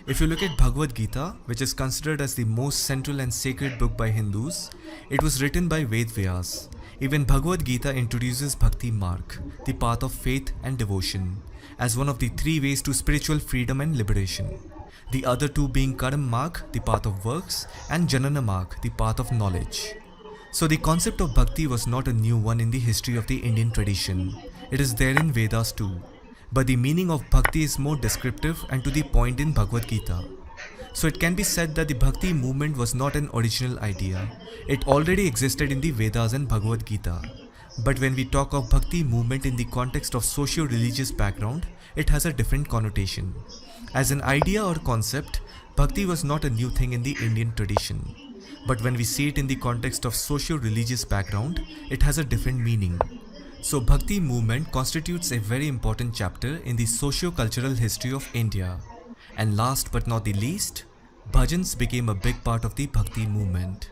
Speaker 5: If you look at Bhagavad Gita, which is considered as the most central and sacred book by Hindus, it was written by Ved Vyas. Even Bhagavad Gita introduces Bhakti Marg, the path of faith and devotion, as one of the three ways to spiritual freedom and liberation. The other two being Karma Marg, the path of works, and Janana Marg, the path of knowledge. So the concept of Bhakti was not a new one in the history of the Indian tradition. It is there in Vedas too. But the meaning of Bhakti is more descriptive and to the point in Bhagavad Gita. So it can be said that the Bhakti movement was not an original idea. It already existed in the Vedas and Bhagavad Gita. But when we talk of Bhakti movement in the context of socio-religious background, it has a different connotation. As an idea or concept, Bhakti was not a new thing in the Indian tradition. But when we see it in the context of socio-religious background, it has a different meaning. So Bhakti movement constitutes a very important chapter in the socio-cultural history of India. And last but not the least, bhajans became a big part of the Bhakti movement.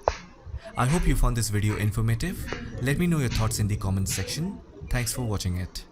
Speaker 5: I hope you found this video informative. Let me know your thoughts in the comments section. Thanks for watching it.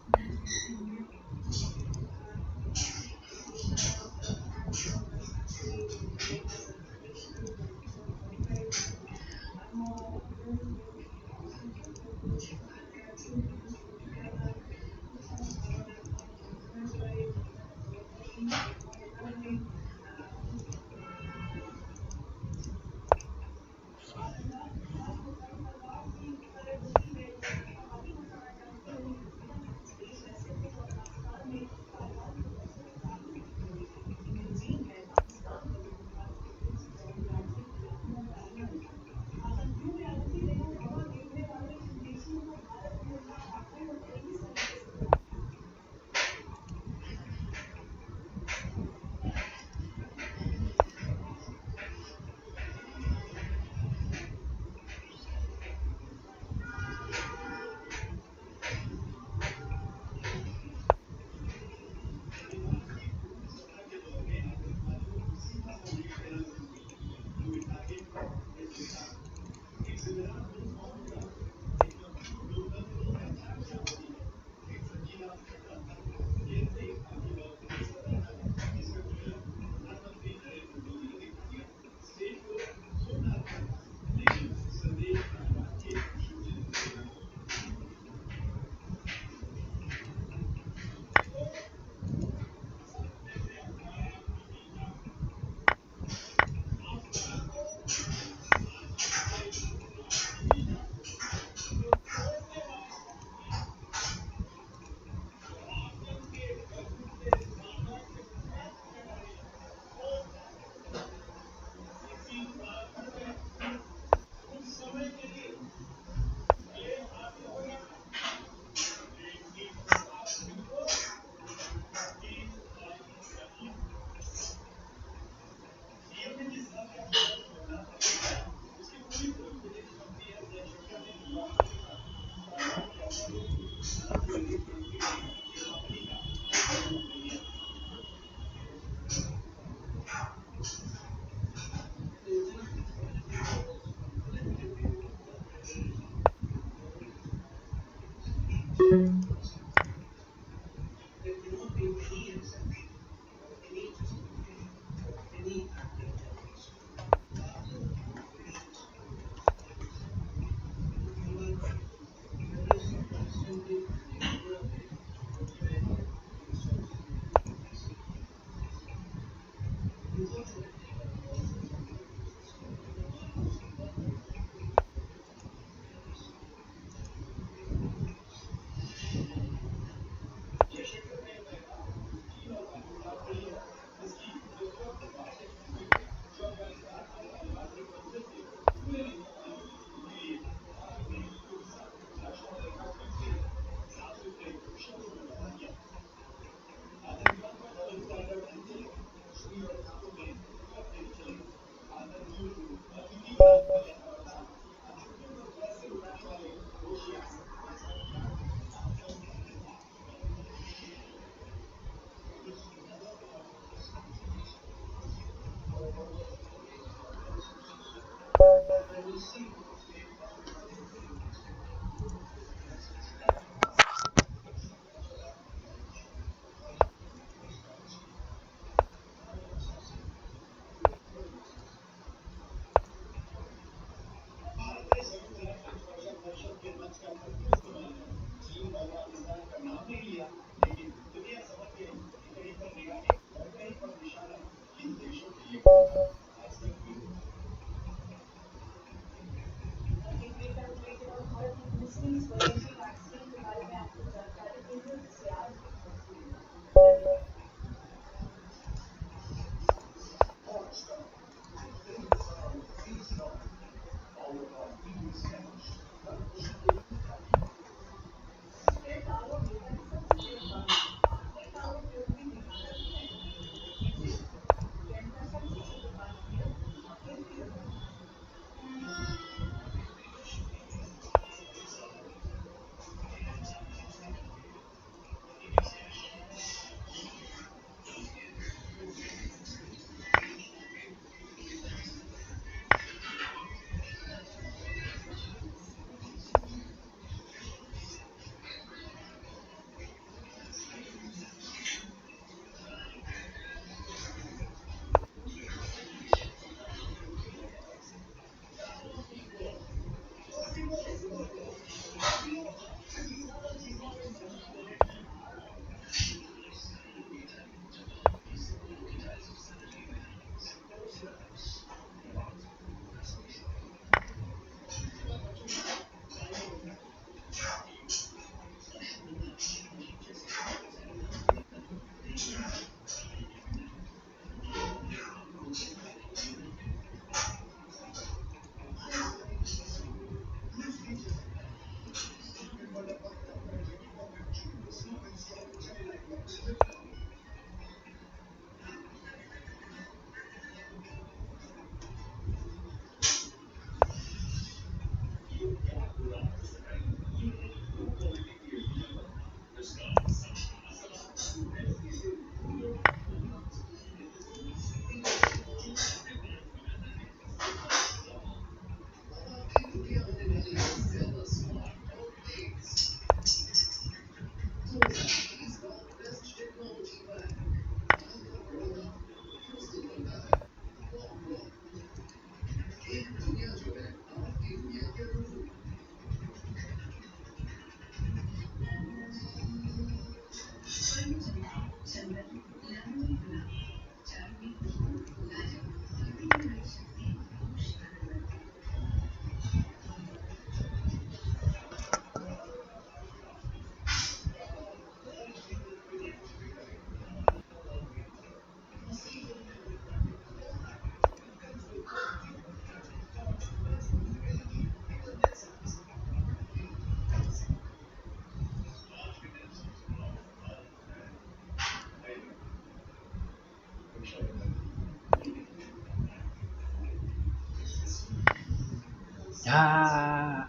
Speaker 2: Ah,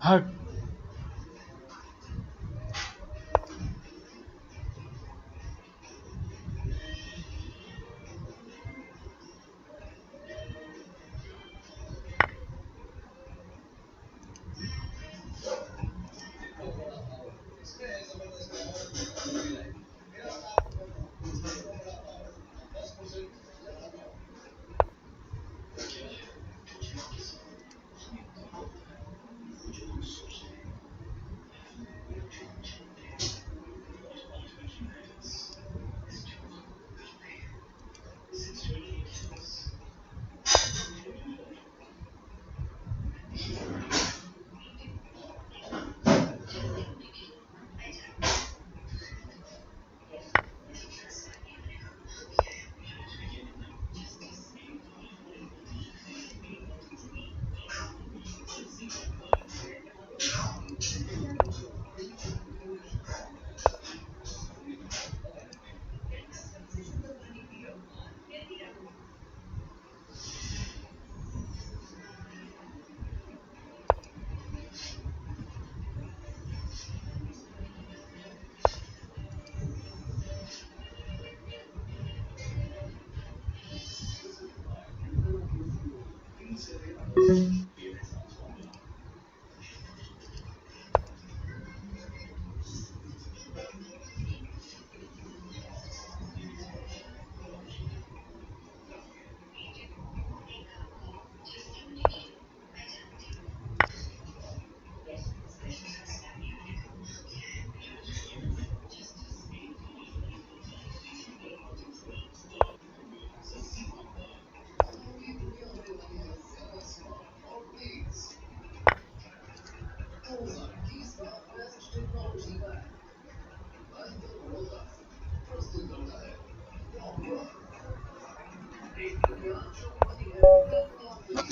Speaker 2: hurt.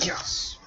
Speaker 2: Yes.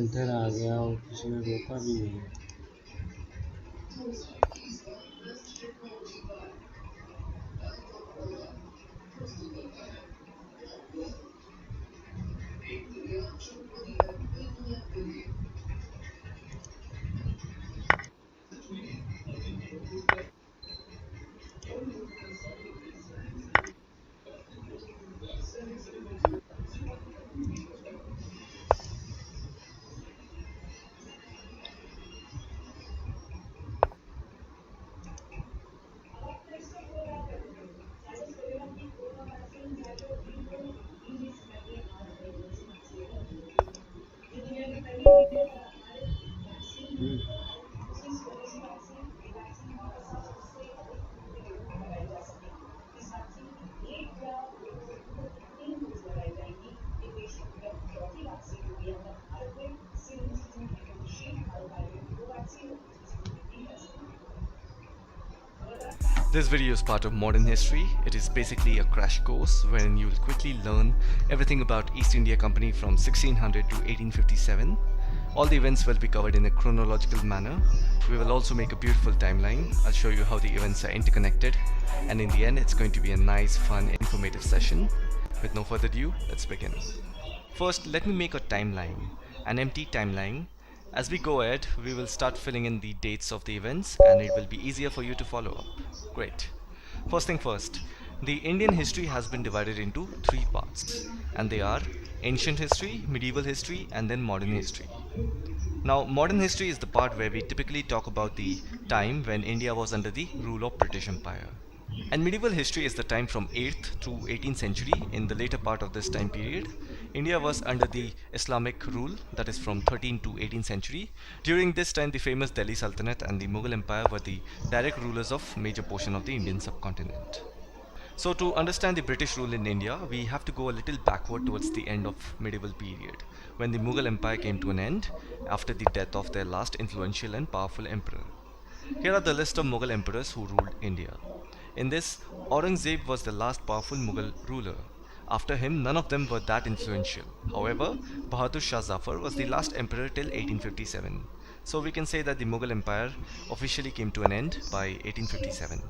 Speaker 2: इधर आ गया और किसी ने रोका भी नहीं।
Speaker 5: This video is part of Modern History. It is basically a crash course wherein you will quickly learn everything about East India Company from 1600 to 1857. All the events will be covered in a chronological manner. We will also make a beautiful timeline. I'll show you how the events are interconnected, and in the end it's going to be a nice, fun, informative session. With no further ado, let's begin. First, let me make a timeline, an empty timeline. As we go ahead, we will start filling in the dates of the events and it will be easier for you to follow up. Great. First thing first, the Indian history has been divided into three parts, and they are ancient history, medieval history, and then modern history. Now, modern history is the part where we typically talk about the time when India was under the rule of British Empire. And medieval history is the time from 8th to 18th century. In the later part of this time period, India was under the Islamic rule, that is from 13th to 18th century. During this time, the famous Delhi Sultanate and the Mughal Empire were the direct rulers of major portion of the Indian subcontinent. So to understand the British rule in India, we have to go a little backward towards the end of medieval period, when the Mughal Empire came to an end after the death of their last influential and powerful emperor. Here are the list of Mughal emperors who ruled India. In this, Aurangzeb was the last powerful Mughal ruler. After him, none of them were that influential. However, Bahadur Shah Zafar was the last emperor till 1857. So we can say that the Mughal Empire officially came to an end by 1857.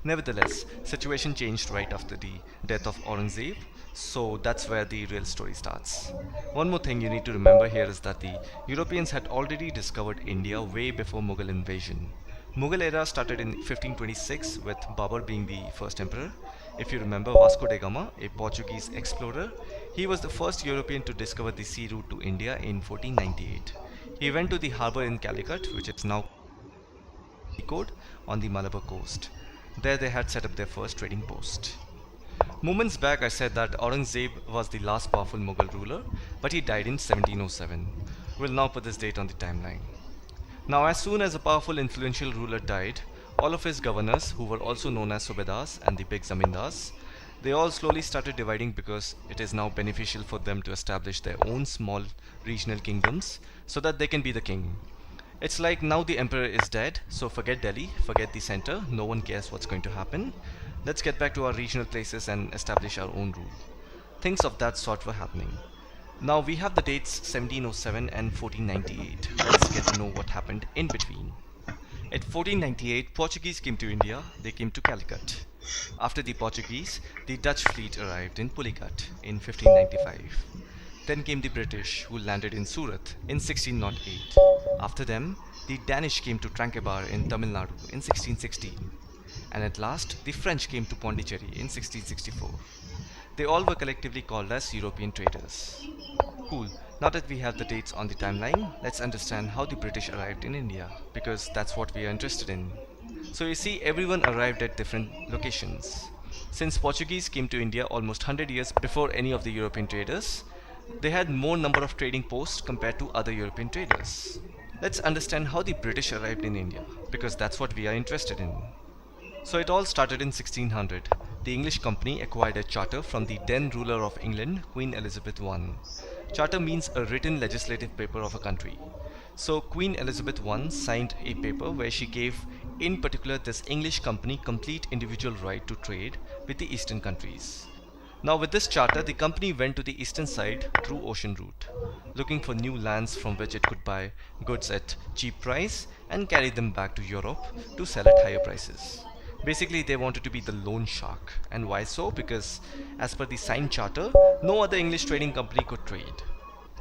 Speaker 5: Nevertheless, situation changed right after the death of Aurangzeb, so that's where the real story starts. One more thing you need to remember here is that the Europeans had already discovered India way before Mughal invasion. Mughal era started in 1526 with Babur being the first emperor. If you remember Vasco da Gama, a Portuguese explorer, he was the first European to discover the sea route to India in 1498. He went to the harbour in Calicut, which is now Code, on the Malabar coast. There they had set up their first trading post. Moments back I said that Aurangzeb was the last powerful Mughal ruler, but he died in 1707. We'll now put this date on the timeline. Now, as soon as a powerful influential ruler died, all of his governors, who were also known as Subedars and the big Zamindars, they all slowly started dividing because it is now beneficial for them to establish their own small regional kingdoms so that they can be the king. It's like now the emperor is dead, so forget Delhi, forget the center, no one cares what's going to happen. Let's get back to our regional places and establish our own rule. Things of that sort were happening. Now we have the dates 1707 and 1498. Let's get to know what happened in between. At 1498, Portuguese came to India. They came to Calicut. After the Portuguese, the Dutch fleet arrived in Pulicat in 1595. Then came the British, who landed in Surat in 1608. After them, the Danish came to Tranquebar in Tamil Nadu in 1616. And at last, the French came to Pondicherry in 1664. They all were collectively called as European traders. Cool. Now that we have the dates on the timeline, let's understand how the British arrived in India, because that's what we are interested in. So you see, everyone arrived at different locations. Since Portuguese came to India almost 100 years before any of the European traders, they had more number of trading posts compared to other European traders. Let's understand how the British arrived in India, because that's what we are interested in. So it all started in 1600. The English company acquired a charter from the then ruler of England, Queen Elizabeth I. Charter means a written legislative paper of a country. So Queen Elizabeth I signed a paper where she gave, in particular, this English company complete individual right to trade with the eastern countries.
Speaker 6: Now with this charter, the company went to the eastern side through ocean route, looking for new lands from which it could buy goods at cheap price and carry them back to Europe to sell at higher prices. Basically, they wanted to be the loan shark. And why so? Because as per the signed charter, no other English trading company could trade.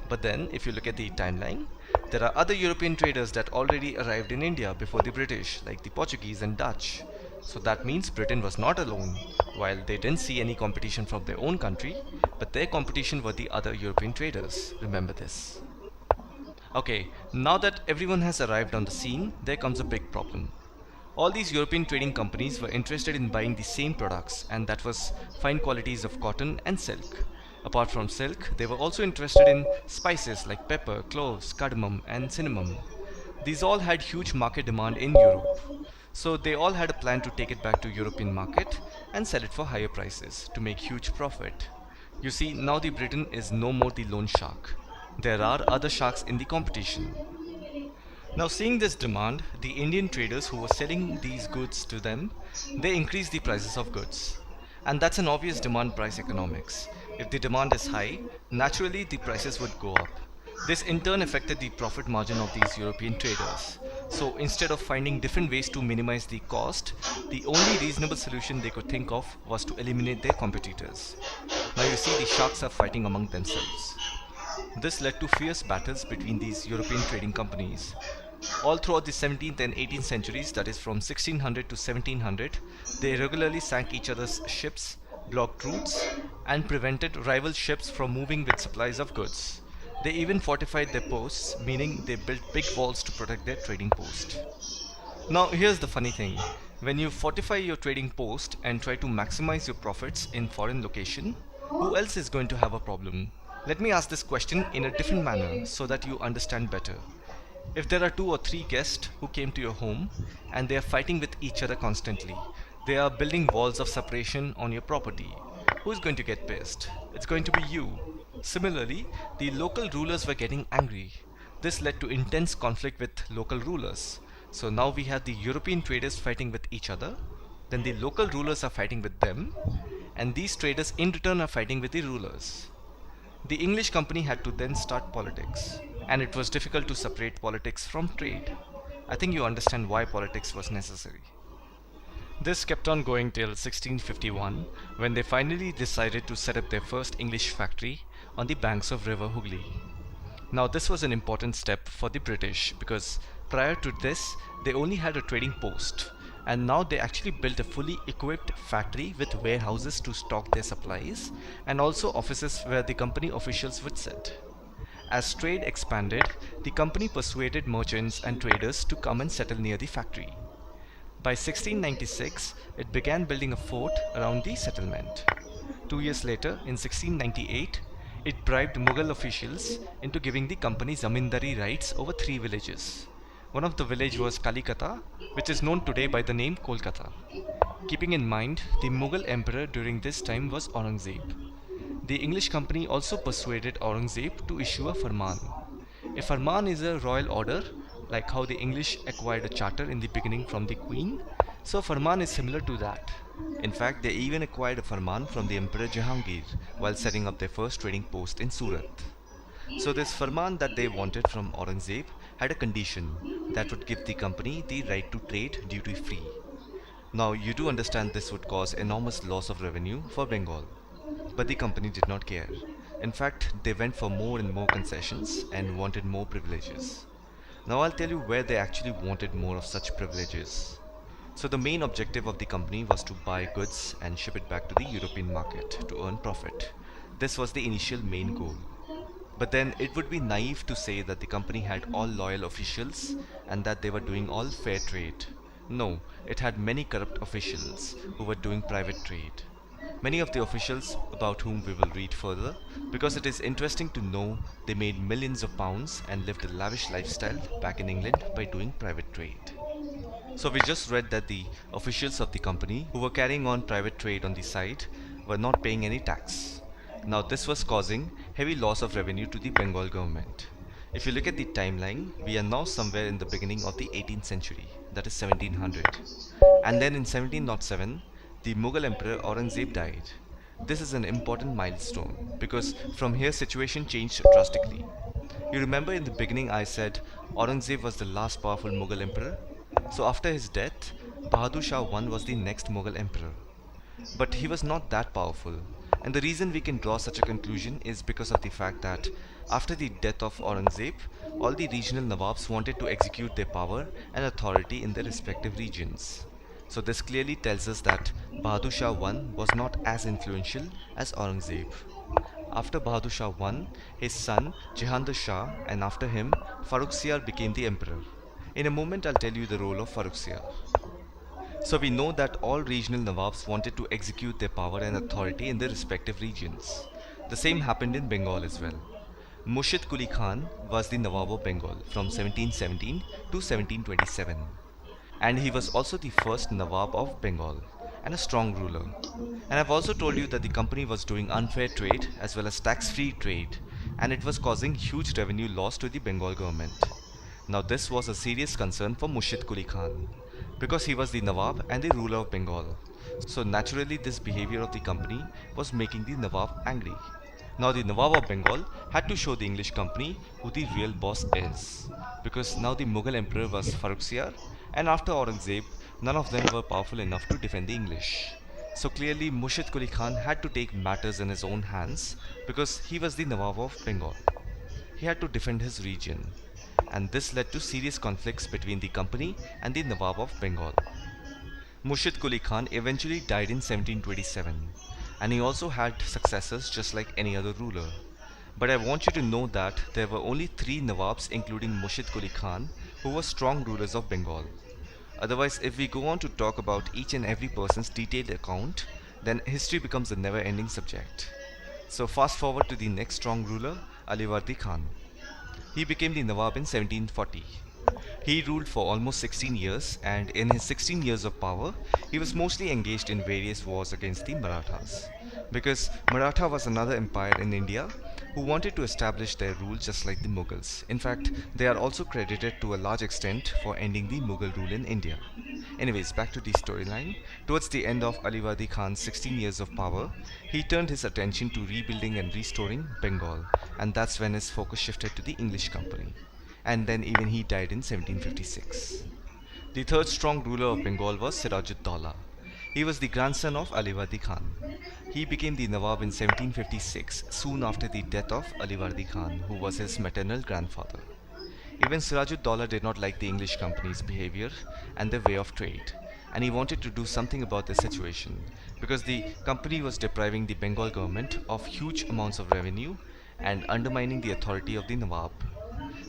Speaker 6: But then, if you look at the timeline, there are other European traders that already arrived in India before the British, like the Portuguese and Dutch. So that means Britain was not alone. While they didn't see any competition from their own country, but their competition were the other European traders. Remember this. Okay, now that everyone has arrived on the scene, there comes a big problem. All these European trading companies were interested in buying the same products, and that was fine qualities of cotton and silk. Apart from silk, they were also interested in spices like pepper, cloves, cardamom, and cinnamon. These all had huge market demand in Europe. So they all had a plan to take it back to European market and sell it for higher prices to make huge profit. You see, now the Britain is no more the lone shark. There are other sharks in the competition. Now seeing this demand, the Indian traders who were selling these goods to them, they increased the prices of goods. And that's an obvious demand price economics. If the demand is high, naturally the prices would go up. This in turn affected the profit margin of these European traders. So instead of finding different ways to minimize the cost, the only reasonable solution they could think of was to eliminate their competitors. Now you see the sharks are fighting among themselves. This led to fierce battles between these European trading companies. All throughout the 17th and 18th centuries, that is from 1600 to 1700, they regularly sank each other's ships, blocked routes, and prevented rival ships from moving with supplies of goods. They even fortified their posts, meaning they built big walls to protect their trading post. Now here's the funny thing. When you fortify your trading post and try to maximize your profits in foreign location, who else is going to have a problem? Let me ask this question in a different manner so that you understand better. If there are 2 or 3 guests who came to your home and they are fighting with each other constantly, they are building walls of separation on your property, who is going to get pissed? It's going to be you. Similarly, the local rulers were getting angry. This led to intense conflict with local rulers. So now we have the European traders fighting with each other, then the local rulers are fighting with them, and these traders in return are fighting with the rulers. The English company had to then start politics, and it was difficult to separate politics from trade. I think you understand why politics was necessary. This kept on going till 1651, when they finally decided to set up their first English factory on the banks of River Hooghly. Now this was an important step for the British because prior to this they only had a trading post, and now they actually built a fully equipped factory with warehouses to stock their supplies and also offices where the company officials would sit. As trade expanded, the company persuaded merchants and traders to come and settle near the factory. By 1696, it began building a fort around the settlement. 2 years later, in 1698, it bribed Mughal officials into giving the company zamindari rights over 3 villages. One of the village was Kalikata, which is known today by the name Kolkata. Keeping in mind, the Mughal emperor during this time was Aurangzeb. The English company also persuaded Aurangzeb to issue a farman. A farman is a royal order, like how the English acquired a charter in the beginning from the Queen. So farman is similar to that. In fact, they even acquired a farman from the Emperor Jahangir while setting up their first trading post in Surat. So this farman that they wanted from Aurangzeb had a condition that would give the company the right to trade duty free. Now you do understand this would cause enormous loss of revenue for Bengal. But the company did not care. In fact, they went for more and more concessions and wanted more privileges. Now I'll tell you where they actually wanted more of such privileges. So the main objective of the company was to buy goods and ship it back to the European market to earn profit. This was the initial main goal. But then it would be naive to say that the company had all loyal officials and that they were doing all fair trade. No, it had many corrupt officials who were doing private trade. Many of the officials about whom we will read further, because it is interesting to know they made millions of pounds and lived a lavish lifestyle back in England by doing private trade. So we just read that the officials of the company who were carrying on private trade on the side were not paying any tax. Now this was causing heavy loss of revenue to the Bengal government. If you look at the timeline, we are now somewhere in the beginning of the 18th century, that is 1700. And then in 1707, the Mughal Emperor Aurangzeb died. This is an important milestone because from here situation changed drastically. You remember in the beginning I said Aurangzeb was the last powerful Mughal emperor? So after his death, Bahadur Shah I was the next Mughal emperor. But he was not that powerful. And the reason we can draw such a conclusion is because of the fact that after the death of Aurangzeb, all the regional Nawabs wanted to execute their power and authority in their respective regions. So this clearly tells us that Bahadur Shah I was not as influential as Aurangzeb. After Bahadur Shah I, his son Jahandar Shah and after him Farrukhsiyar became the emperor. In a moment I'll tell you the role of Farrukhsiyar. So we know that all regional Nawabs wanted to execute their power and authority in their respective regions. The same happened in Bengal as well. Murshid Quli Khan was the Nawab of Bengal from 1717 to 1727. And he was also the first Nawab of Bengal and a strong ruler. And I've also told you that the company was doing unfair trade as well as tax-free trade, and it was causing huge revenue loss to the Bengal government. Now this was a serious concern for Murshid Quli Khan because he was the Nawab and the ruler of Bengal. So naturally this behavior of the company was making the Nawab angry. Now the Nawab of Bengal had to show the English company who the real boss is, because now the Mughal emperor was Farrukhsiyar, and after Aurangzeb none of them were powerful enough to defend the English. So clearly Murshid Quli Khan had to take matters in his own hands because he was the Nawab of Bengal. He had to defend his region, and this led to serious conflicts between the company and the Nawab of Bengal. Murshid Quli Khan eventually died in 1727, and he also had successors just like any other ruler. But I want you to know that there were only 3 Nawabs including Murshid Quli Khan who were strong rulers of Bengal. Otherwise, if we go on to talk about each and every person's detailed account, then history becomes a never-ending subject. So fast forward to the next strong ruler, Alivardi Khan. He became the Nawab in 1740. He ruled for almost 16 years, and in his 16 years of power, he was mostly engaged in various wars against the Marathas. Because Maratha was another empire in India who wanted to establish their rule just like the Mughals. In fact, they are also credited to a large extent for ending the Mughal rule in India. Anyways, back to the storyline. Towards the end of Alivardi Khan's 16 years of power, he turned his attention to rebuilding and restoring Bengal, and that's when his focus shifted to the English company. And then even he died in 1756. The third strong ruler of Bengal was Siraj-ud-Daulah. He was the grandson of Alivardi Khan. He became the Nawab in 1756, soon after the death of Alivardi Khan, who was his maternal grandfather. Even Siraj-ud-Daulah did not like the English company's behavior and their way of trade, and he wanted to do something about the situation because the company was depriving the Bengal government of huge amounts of revenue and undermining the authority of the Nawab.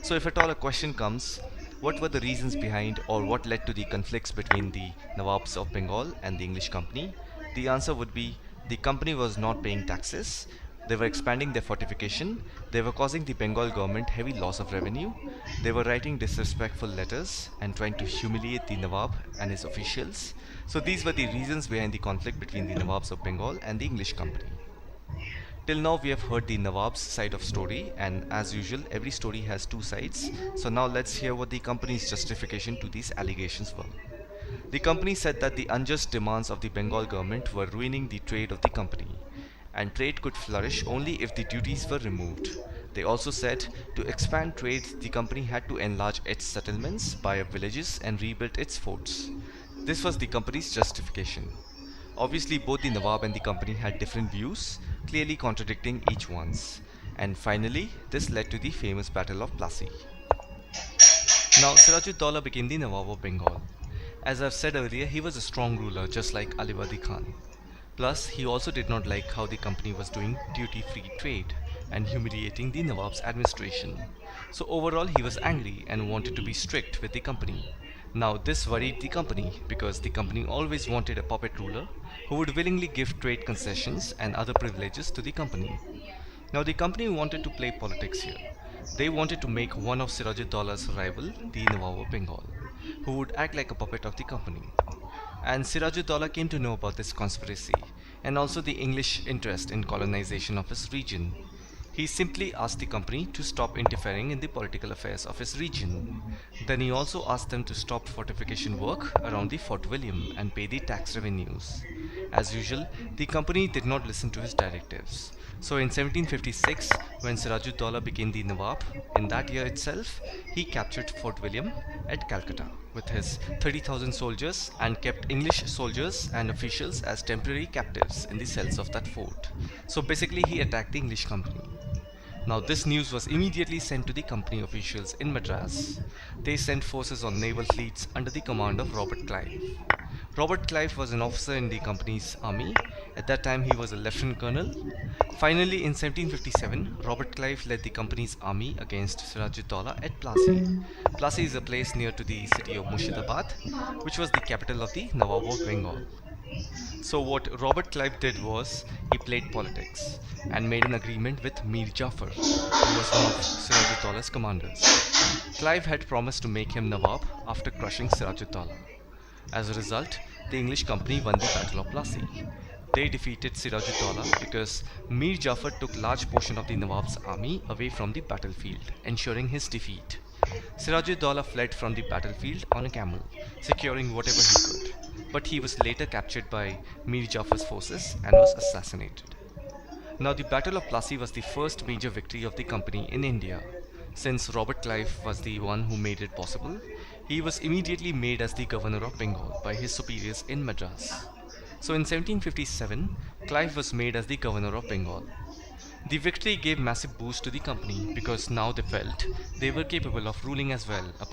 Speaker 6: So if at all a question comes, what were the reasons behind or what led to the conflicts between the Nawabs of Bengal and the English company? The answer would be the company was not paying taxes, they were expanding their fortification, they were causing the Bengal government heavy loss of revenue, they were writing disrespectful letters and trying to humiliate the Nawab and his officials. So these were the reasons behind the conflict between the Nawabs of Bengal and the English company. Till now we have heard the Nawab's side of story, and as usual every story has 2 sides. So now let's hear what the company's justification to these allegations were. The company said that the unjust demands of the Bengal government were ruining the trade of the company, and trade could flourish only if the duties were removed. They also said to expand trade the company had to enlarge its settlements, buy up villages and rebuild its forts. This was the company's justification. Obviously both the Nawab and the company had different views, clearly contradicting each one's. And finally, this led to the famous Battle of Plassey. Now Siraj-ud-Daulah became the Nawab of Bengal. As I've said earlier, he was a strong ruler just like Alivardi Khan. Plus, he also did not like how the company was doing duty-free trade and humiliating the Nawab's administration. So overall he was angry and wanted to be strict with the company. Now this worried the company because the company always wanted a puppet ruler who would willingly give trade concessions and other privileges to the company. Now the company wanted to play politics here. They wanted to make one of Siraj-ud-Daulah's rival the Nawab of Bengal, who would act like a puppet of the company. And Siraj-ud-Daulah came to know about this conspiracy and also the English interest in colonization of his region. He simply asked the company to stop interfering in the political affairs of his region. Then he also asked them to stop fortification work around the Fort William and pay the tax revenues. As usual, the company did not listen to his directives. So in 1756, when Sirajud-Daulah became the Nawab, in that year itself, he captured Fort William at Calcutta with his 30,000 soldiers and kept English soldiers and officials as temporary captives in the cells of that fort. So basically he attacked the English company. Now this news was immediately sent to the company officials in Madras. They sent forces on naval fleets under the command of Robert Clive. Robert Clive was an officer in the company's army. At that time he was a lieutenant colonel. Finally in 1757, Robert Clive led the company's army against Sirajud-Daulah at Plassey. Plassey is a place near to the city of Murshidabad, which was the capital of the Nawab of Bengal. So what Robert Clive did was he played politics and made an agreement with Mir Jafar, who was one of Sirajud-Daulah's commanders. Clive had promised to make him Nawab after crushing Sirajud-Daulah. As a result, the English company won the Battle of Plassey. They defeated Sirajud-Daulah because Mir Jafar took large portion of the Nawab's army away from the battlefield, ensuring his defeat. Sirajud-Daulah fled from the battlefield on a camel, securing whatever he could, but he was later captured by Mir Jafar's forces and was assassinated. Now the Battle of Plassey was the first major victory of the company in India. Since Robert Clive was the one who made it possible, he was immediately made as the governor of Bengal by his superiors in Madras. So in 1757, Clive was made as the governor of Bengal. The victory gave massive boost to the company because now they felt they were capable of ruling as well